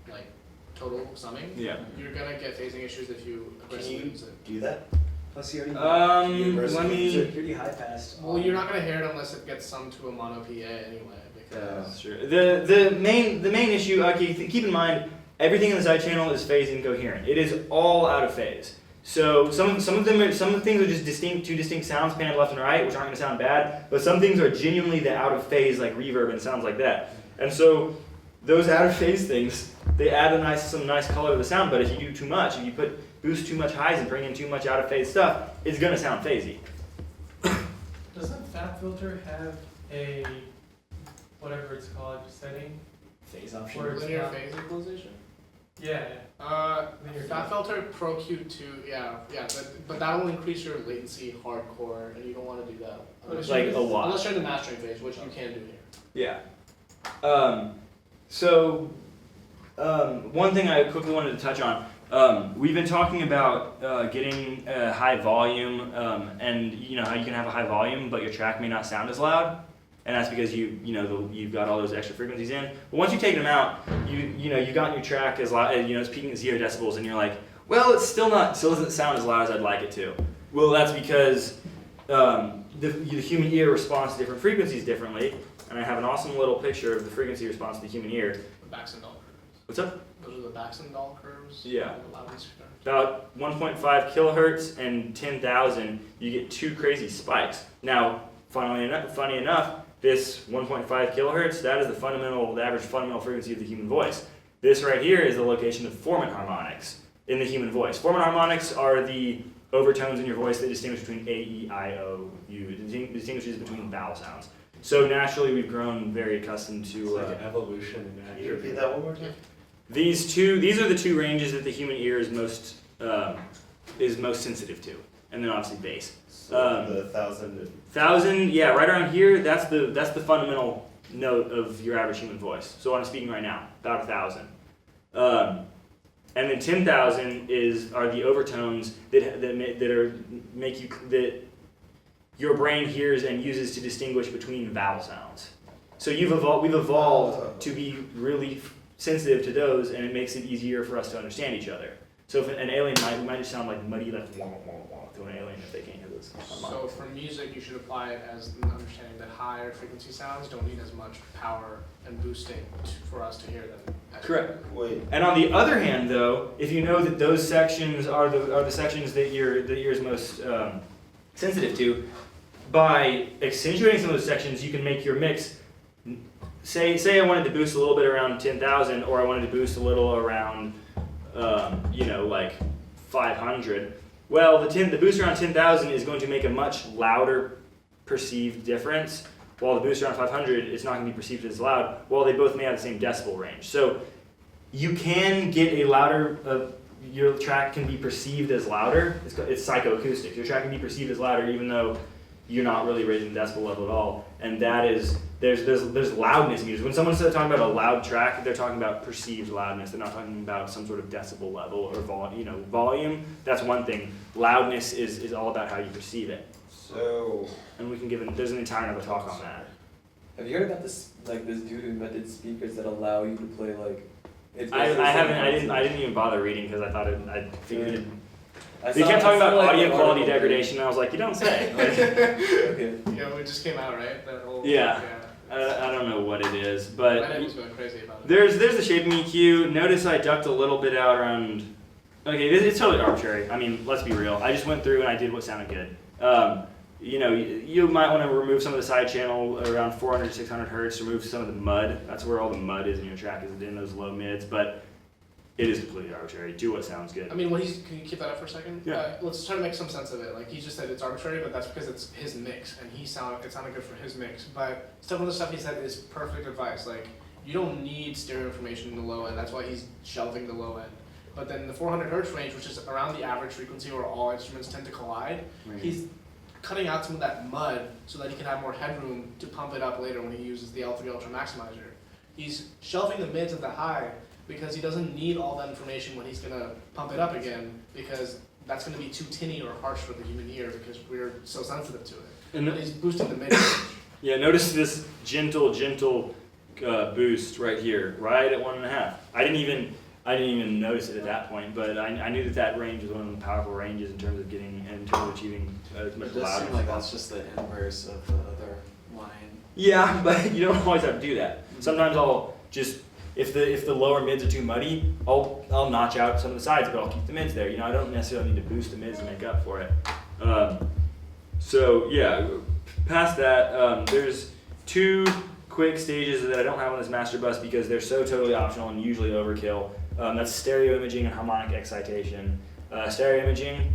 like total summing, Yeah. you're gonna get phasing issues if you aggressively you use it. Do that? Plus you already Let you're me. pretty high passed. Well, you're not gonna hear it unless it gets summed to a mono PA anyway. Because Sure. The main issue. Okay, keep in mind everything in the side channel is phase incoherent. It is all out of phase. So some of the things are just two distinct sounds panned left and right, which aren't going to sound bad. But some things are genuinely the out of phase, like reverb and sounds like that. And so those out of phase things, they add some nice color to the sound. But if you do too much, if you boost too much highs and bring in too much out of phase stuff, it's going to sound phasey. Doesn't Fat Filter have a whatever it's called setting? Phase option. Where it's linear not- phase equalization. Yeah. Fat filter Pro Q2, yeah, but that will increase your latency hardcore, and you don't want to do that. Unless Like you're- a lot. Unless you're in the mastering phase, which you can do here. Yeah. One thing I quickly wanted to touch on. We've been talking about getting a high volume, and you know how you can have a high volume, but your track may not sound as loud, and that's because you've got all those extra frequencies in. But once you take them out, you've gotten your track as loud, it's peaking at 0 decibels, and you're like, well, it still doesn't sound as loud as I'd like it to. Well, that's because the human ear responds to different frequencies differently, and I have an awesome little picture of the frequency response to the human ear. The Baxendale curves. What's up? Those are the Baxendale curves. Yeah. The loudness curves. About 1.5 kilohertz and 10,000, you get two crazy spikes. Now, funny enough, this 1.5 kilohertz, that is the average fundamental frequency of the human voice. This right here is the location of formant harmonics in the human voice. Formant harmonics are the overtones in your voice that distinguish between A, E, I, O, U. It distinguishes between vowel sounds. So naturally, we've grown very accustomed to. It's like evolution in Can you repeat that one more time? These are the two ranges that the human ear is most sensitive to, and then obviously bass. So the 1,000. 1,000, yeah, right around here. That's the fundamental note of your average human voice. So what I'm speaking right now, about 1,000. And then 10,000 are the overtones that your brain hears and uses to distinguish between vowel sounds. So we've evolved to be really sensitive to those, and it makes it easier for us to understand each other. So if an alien might just sound like muddy, like wah, wah, wah, to an alien if they can't hear those. So for music, you should apply it as an understanding that higher frequency sounds don't need as much power and boosting for us to hear them. Correct. Wait. And on the other hand, though, if you know that those sections are the sections that your ear is most sensitive to, by accentuating some of those sections, you can make your mix say I wanted to boost a little bit around 10,000, or I wanted to boost a little around, like 500. Well, the boost around 10,000 is going to make a much louder perceived difference, while the boost around 500 is not going to be perceived as loud, while they both may have the same decibel range. So you can get a louder, your track can be perceived as louder. It's psychoacoustic. Your track can be perceived as louder even though you're not really raising the decibel level at all. And that is, there's loudness meters. When someone's talking about a loud track, they're talking about perceived loudness. They're not talking about some sort of decibel level or volume. That's one thing. Loudness is all about how you perceive it. So, And we can there's an entire other talk on that. Have you heard about this dude who invented speakers that allow you to play it's I basically haven't. something I didn't even bother reading because I thought I figured it. I They saw- kept talking I saw, about like, audio an quality article. degradation, and I was like, you don't say. Okay. Yeah, it just came out, right? That whole Yeah. I don't know what it is, but My name was going crazy about it. there's the shaping EQ. Notice I ducked a little bit out around. Okay, it's totally arbitrary. I mean, let's be real. I just went through and I did what sounded good. You might want to remove some of the side channel around 400 to 600 hertz. Remove some of the mud. That's where all the mud is in your track, is in those low mids. But it is completely arbitrary. Do what sounds good. I mean, can you keep that up for a second? Yeah. Let's try to make some sense of it. Like, he just said it's arbitrary, but that's because it's his mix, and it sounded good for his mix. But some of the stuff he said is perfect advice. Like, you don't need stereo information in the low end. That's why he's shelving the low end. But then the 400 hertz range, which is around the average frequency where all instruments tend to collide, he's cutting out some of that mud so that he can have more headroom to pump it up later when he uses the L3 Ultra Maximizer. He's shelving the mids at the high because he doesn't need all that information when he's going to pump it up again, because that's going to be too tinny or harsh for the human ear because we're so sensitive to it. And But he's boosting the mid range. Yeah, notice this gentle boost right here, right at 1.5. I didn't even notice it at that point, but I knew that range was one of the powerful ranges in terms of achieving as much It does louder. seem like that's just the inverse of the other line. Yeah, but you don't always have to do that. Sometimes I'll just, if the lower mids are too muddy, I'll notch out some of the sides, but I'll keep the mids there. I don't necessarily need to boost the mids to make up for it. So yeah, past that, there's two quick stages that I don't have on this master bus because they're so totally optional and usually overkill. That's stereo imaging and harmonic excitation. Stereo imaging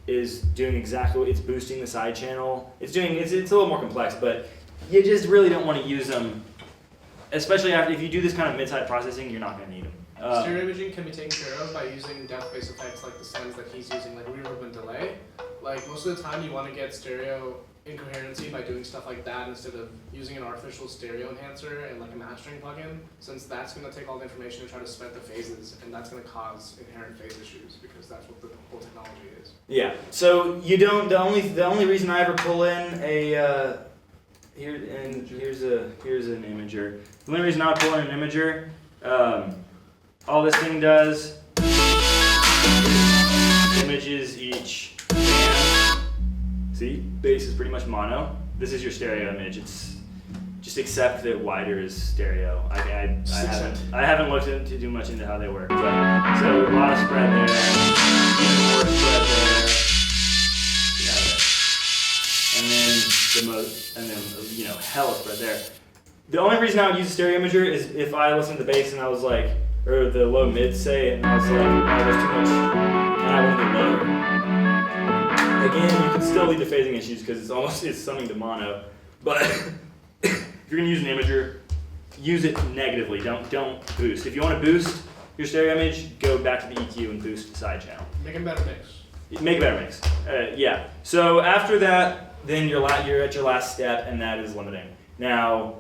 is doing exactly, it's boosting the side channel. It's a little more complex, but you just really don't want to use them, especially if you do this kind of mid-side processing, you're not going to need them. Stereo imaging can be taken care of by using depth-based effects like the sends that he's using, like reverb and delay. Like, most of the time you want to get stereo incoherency by doing stuff like that instead of using an artificial stereo enhancer and like a mastering plugin, since that's going to take all the information and try to spread the phases, and that's going to cause inherent phase issues because that's what the whole technology is. Yeah. So you don't. The only reason I ever pull in a here's an imager. The only reason I pull in an imager, all this thing does is images each band. See, bass is pretty much mono. This is your stereo image. It's just accept that wider is stereo. I haven't looked into too much into how they work, but so a lot of spread there, even more spread there. And then hella spread there. The only reason I would use a stereo imager is if I listened to the bass and I was like, or the low mid say, and I was like, oh, there's too much, and I wanted it lower. Again, you can still lead to phasing issues because it's summing to mono, but if you're gonna use an imager, use it negatively. Don't boost. If you want to boost your stereo image, go back to the EQ and boost the side channel. Make a better mix. Make a better mix. Yeah. So after that, then you're at your last step, and that is limiting. Now,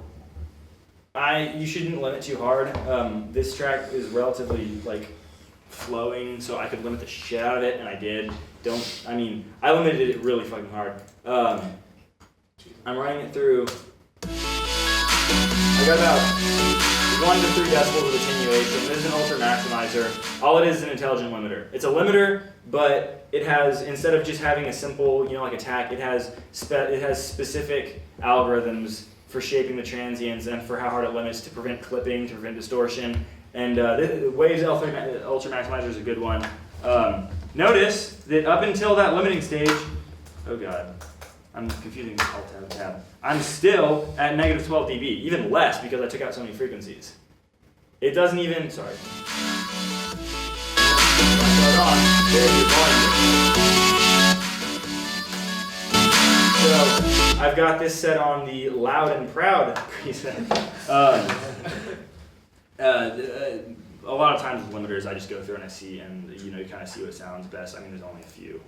you shouldn't limit too hard. This track is relatively flowing, so I could limit the shit out of it, and I did. I limited it really fucking hard. I'm running it through. I got about 1 to 3 decibels of attenuation. This is an ultra maximizer. All it is an intelligent limiter. It's a limiter, but it has, instead of just having a simple, like attack, it has specific algorithms for shaping the transients and for how hard it limits to prevent clipping, to prevent distortion. And Waves L3 Ultra Maximizer is a good one. Notice that up until that limiting stage, oh god, I'm confusing alt tab and tab. I'm still at negative 12 dB, even less because I took out so many frequencies. It doesn't even, sorry. There's your volume. So I've got this set on the loud and proud preset. A lot of times with limiters, I just go through and I see, and you kind of see what sounds best. I mean, there's only a few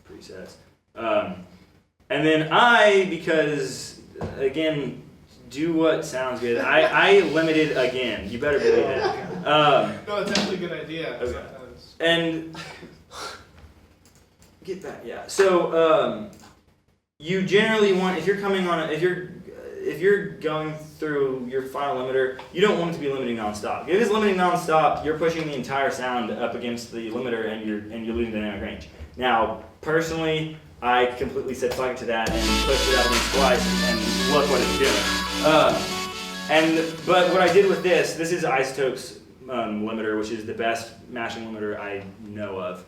presets. And then because again, do what sounds good. I limited again. You better believe it. No, it's actually a good idea. Okay. Sometimes. And get back, yeah. So you generally want, if you're going through your final limiter, you don't want it to be limiting nonstop. If it's limiting nonstop, you're pushing the entire sound up against the limiter, and you're losing dynamic range. Now, personally, I completely said fuck it to that and pushed it up against twice, and look what it's doing. But what I did with this is Isotope's limiter, which is the best mashing limiter I know of.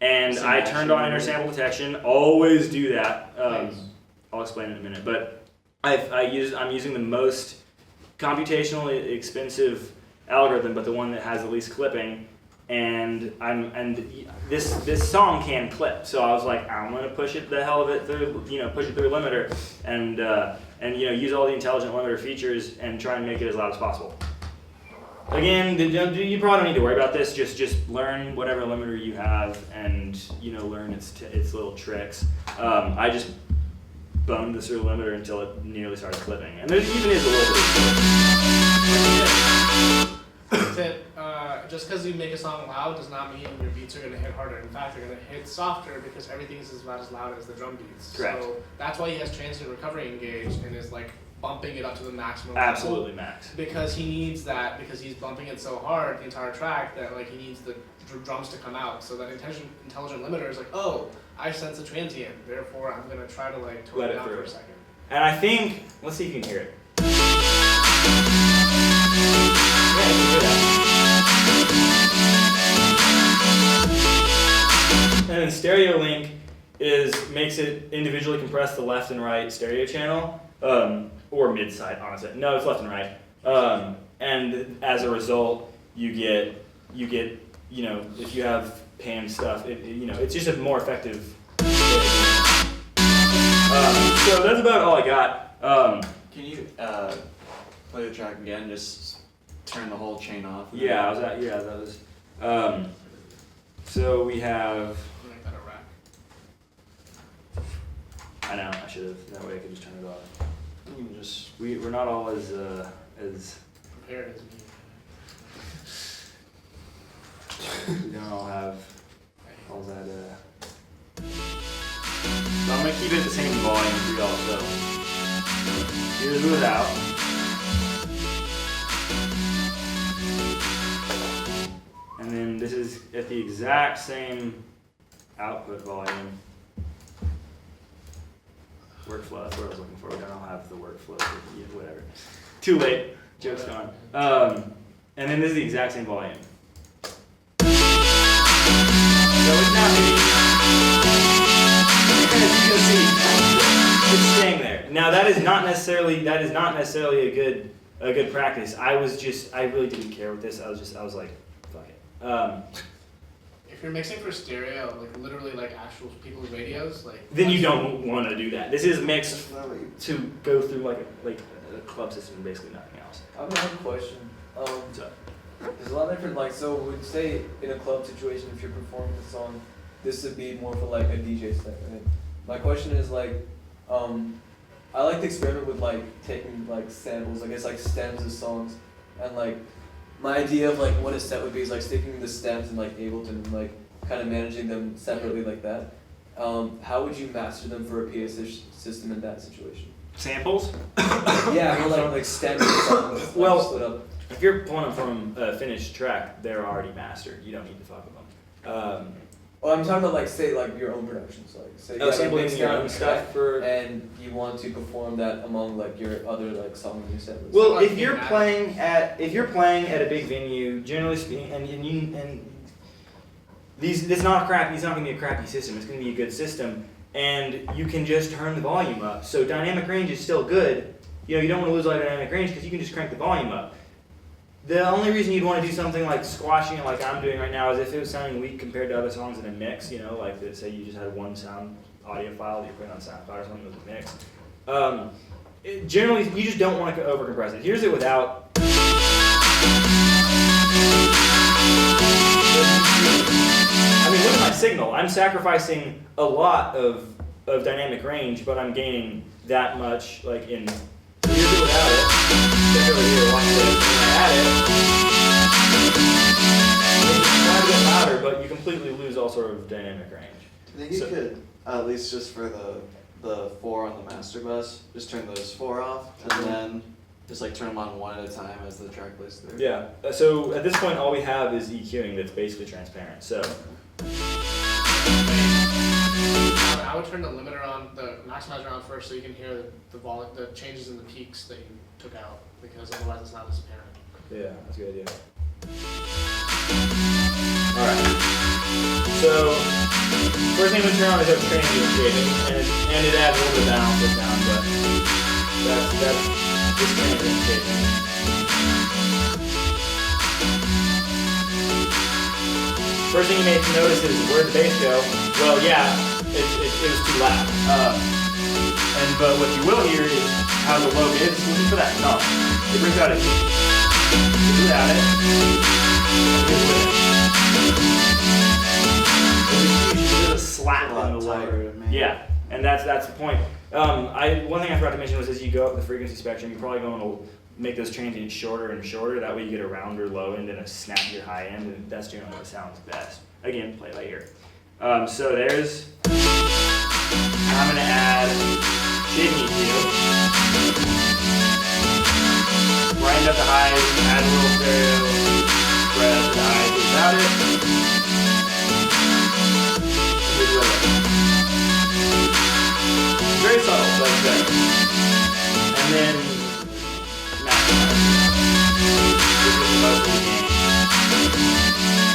And I turned on intersample detection. Always do that. I'll explain in a minute. But I'm using the most computationally expensive algorithm, but the one that has the least clipping. And this song can clip, so I was like, I'm gonna push it the hell of it through, push it through a limiter, and use all the intelligent limiter features and try and make it as loud as possible. Again, you probably don't need to worry about this. Just learn whatever limiter you have, and learn its little tricks. I just boned this through a limiter until it nearly started clipping, and there even is a little bit of clip. That's it. Just because you make a song loud does not mean your beats are going to hit harder. In fact, they're going to hit softer because everything is as loud as the drum beats. Correct. So that's why he has transient recovery engaged and is like bumping it up to the maximum Absolutely level. max. Because he needs that, because he's bumping it so hard the entire track that like he needs the drums to come out. So that intelligent limiter is like, oh, I sense a transient, therefore I'm going to try to like tone Let it it down through. for a second. And I think, let's see if you can hear it. Yeah, you can hear that. And then stereo link makes it individually compress the left and right stereo channel, or mid side, honestly. No, it's left and right. And as a result, you get if you have pan stuff, it's just a more effective. So that's about all I got. Can you play the track again? Just turn the whole chain off. Yeah, that was. So we have. Make that a rack. I know, I should have. That way I could just turn it off. You can just We're not all as Prepared as me. we don't all have all that. So I'm gonna keep it the same volume for y'all. So here's without. And then this is at the exact same output volume. Workflow, that's what I was looking for. I don't have the workflow, yeah, whatever. Too late, joke's gone. And then this is the exact same volume. So it's not hitting, as you can see, it's staying there. Now that is not necessarily a good practice. I really didn't care with this. I was like, fuck it. If you're mixing for stereo, like literally like actual people's radios, like Then you don't want to do that. This is mixed to go through like a club system and basically nothing else. I have a question. So, There's a lot of different, so would say in a club situation, if you're performing a song, this would be more for like a DJ set, right? My question is I like to experiment with taking samples, I guess stems of songs, and my idea of what a set would be is sticking the stems in Ableton and kind of managing them separately like that. How would you master them for a PA system in that situation? samples? Yeah, or stems of songs. Well, split up. If you're pulling them from a finished track, they're already mastered. You don't need to fuck with them. Well, I'm talking about say your own productions, say you have a sampling mixed your down own track stuff for. and you want to perform that among your other songs in your set list. Well, So, if you're playing at a big venue, generally speaking, and it's not a crappy. It's not going to be a crappy system. It's going to be a good system. and you can just turn the volume up. So dynamic range is still good. You don't want to lose all your dynamic range because you can just crank the volume up. The only reason you'd want to do something like squashing it like I'm doing right now is if it was sounding weak compared to other songs in a mix, like say you just had one sound audio file that you're putting on SoundCloud or something with a mix. Generally, you just don't want to overcompress it. Here's it without. I mean, look at my signal. I'm sacrificing a lot of dynamic range, but I'm gaining that much, like in. Here's it without it. Check over here, watch this. When I add it, it's quite a bit louder, but you completely lose all sort of dynamic range. I think you could, at least just for the 4 on the master bus, just turn those 4 off, and then just like turn them on one at a time as the track plays through. Yeah, so at this point all we have is EQing that's basically transparent, so. I would turn the limiter on, the maximizer on first so you can hear the volume, the changes in the peaks that you took out, because otherwise it's not as apparent. Yeah, that's a good idea. Alright, so first thing I'm going to turn on is our transient shaping, and it adds a little bit of balance to sound, but that's this transient shaping. First thing you may notice is where'd the bass go? Well, yeah, it was too loud. But what you will hear is how the low is. Listen for that. No, it brings out a heat. Without it, here's with it. There's a slap in the low. Yeah, and that's the point. One thing I forgot to mention was as you go up the frequency spectrum, you're probably going to make those transients shorter and shorter. That way you get a rounder low end and a snappier high end, and that's generally what sounds best. Again, play it by ear. So there's. I'm going to add shaping EQ. Grind up the highs, add a little stereo, spread the highs without it. Here's with it. Very subtle, but there. And then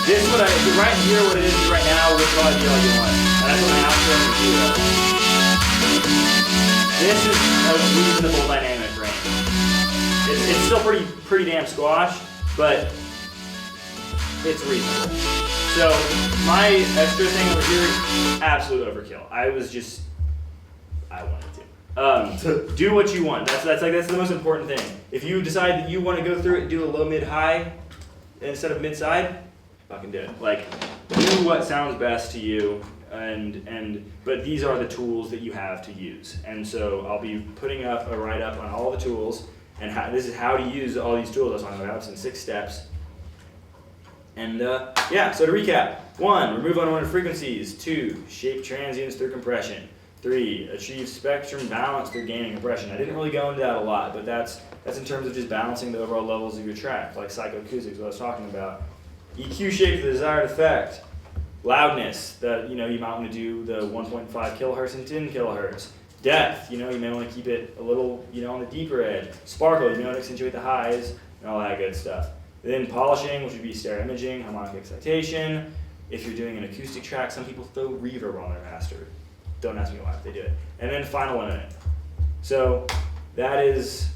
this is what right here, what it is right now, would probably be all you want. And that's what my outro is 0. This is a reasonable dynamic range. It's still pretty damn squash, but it's reasonable. So my extra thing over here, absolute overkill. I wanted to. Do what you want. That's the most important thing. If you decide that you want to go through it and do a low, mid, high instead of mid, side, fucking do it. Like, do what sounds best to you, but these are the tools that you have to use. And so I'll be putting up a write-up on all the tools, and this is how to use all these tools I was talking about. It's in 6 steps. And so to recap: 1, remove unwanted frequencies. 2, shape transients through compression. 3, achieve spectrum balance through gain and compression. I didn't really go into that a lot, but that's in terms of just balancing the overall levels of your track, like psychoacoustics, what I was talking about. EQ shape to the desired effect. Loudness, you might want to do the 1.5 kilohertz and 10 kilohertz. Depth, you may want to keep it a little, on the deeper edge. Sparkle, you may want to accentuate the highs and all that good stuff. Then polishing, which would be stereo imaging, harmonic excitation. If you're doing an acoustic track, some people throw reverb on their master. Don't ask me why, they do it. And then final limit. So that is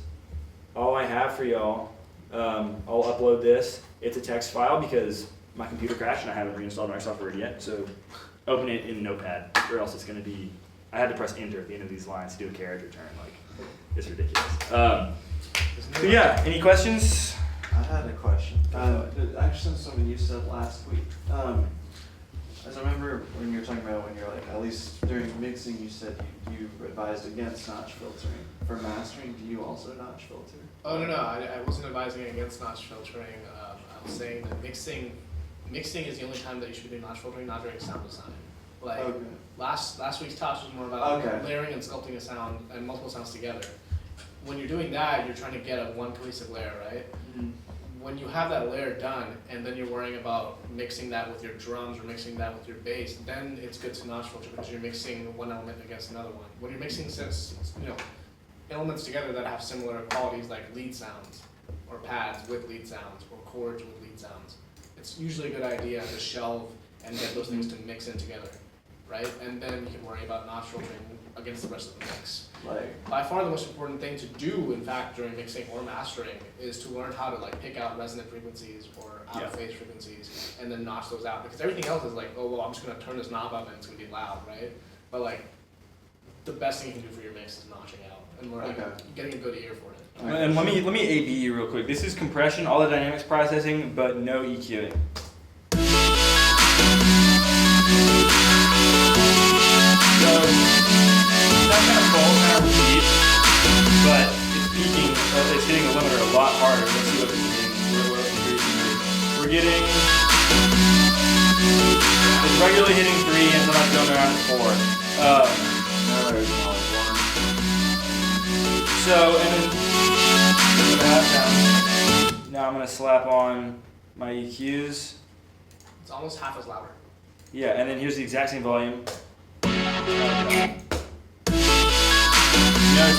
all I have for y'all. I'll upload this. It's a text file because my computer crashed and I haven't reinstalled Microsoft Word yet. So open it in Notepad, or else it's going to be. I had to press enter at the end of these lines to do a character turn. Like, it's ridiculous. So yeah, any questions? I had a question. Actually, something you said last week. As I remember when you were talking about when you're like, at least during mixing, you said you advised against notch filtering. For mastering, do you also notch filter? Oh no, I wasn't advising against notch filtering. I was saying that mixing is the only time that you should be notch filtering, not during sound design. Like last week's talk was more about layering and sculpting a sound and multiple sounds together. When you're doing that, you're trying to get a one cohesive layer, right? Mm-hmm. When you have that layer done, and then you're worrying about mixing that with your drums or mixing that with your bass, then it's good to notch filter because you're mixing one element against another one. When you're mixing elements together that have similar qualities, like lead sounds or pads with lead sounds or chords with lead sounds, it's usually a good idea to shelve and get those things to mix in together. right? And then you can worry about notch filtering against the rest of the mix. Like, By far the most important thing to do, in fact, during mixing or mastering, is to learn how to like pick out resonant frequencies or out of phase frequencies, and then notch those out. Because everything else is like, oh well, I'm just gonna turn this knob up and it's gonna be loud, right? But like, the best thing you can do for your mix is notching out and learning, getting a good ear for it. And let me AB you real quick. This is compression, all the dynamics processing, but no EQing. So that's kind of full, kind of repeat, but it's peaking. It's hitting the limiter a lot harder. Let's see what it's getting. What we're getting. It's regularly hitting 3 and sometimes going around to 4. So and then now I'm gonna slap on my EQs. It's almost half as louder. Yeah, and then here's the exact same volume. Notice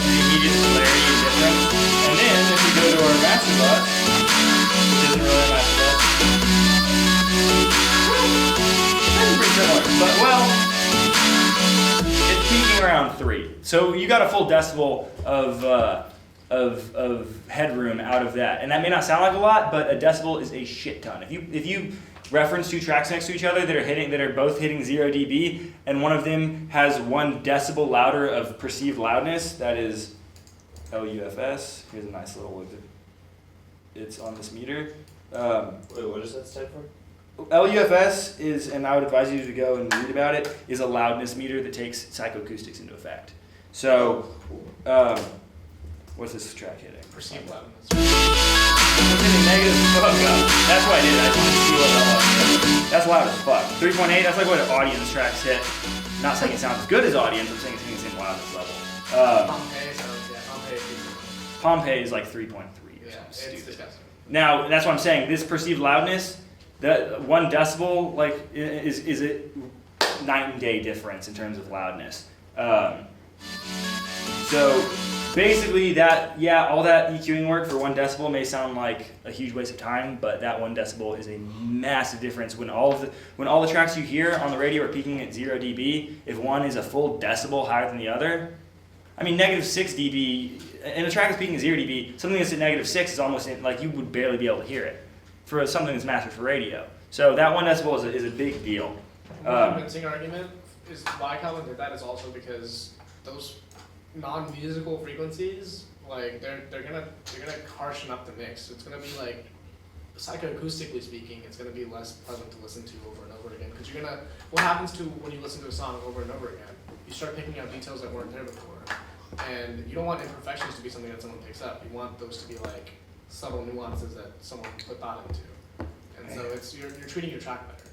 the immediate polarity and difference. And then if we go to our master bus, which isn't really a master bus, it's pretty similar. But well, it's peaking around 3. So you got a full decibel of headroom out of that. And that may not sound like a lot, but a decibel is a shit ton. If you reference 2 tracks next to each other that are both hitting 0 dB, and one of them has 1 decibel louder of perceived loudness, that is LUFS. Here's a nice little look. It's on this meter. Wait, what does that stand for? LUFS is, and I would advise you to go and read about it, is a loudness meter that takes psychoacoustics into effect. So, what's this track hitting? Perceived loudness. It's hitting negative fuck up. That's why I did it. I just wanted to see what that was. That's loud as fuck. 3.8, that's like what audience tracks hit. Not saying it sounds as good as audience, I'm saying it's hitting the same loudness level. Pompeii sounds, yeah, Pompeii is decent. Pompeii is like 3.3 or Yeah, something it's stupid. disgusting. Now, that's what I'm saying. This perceived loudness, that 1 decibel, like, is a night and day difference in terms of loudness. So basically that, all that EQing work for 1 decibel may sound like a huge waste of time, but that 1 decibel is a massive difference. When all the tracks you hear on the radio are peaking at 0 dB, if one is a full decibel higher than the other, I mean negative 6 dB, and a track that's peaking at 0 dB, something that's at negative 6 is almost like you would barely be able to hear it for something that's mastered for radio. So that 1 decibel is a big deal. One convincing argument is why Calvin did that is also because those non-musical frequencies, like they're gonna harshen up the mix. It's gonna be like, psychoacoustically speaking, it's gonna be less pleasant to listen to over and over again. Because what happens to when you listen to a song over and over again? You start picking out details that weren't there before, and you don't want imperfections to be something that someone picks up. You want those to be like subtle nuances that someone put thought into. And so you're treating your track better.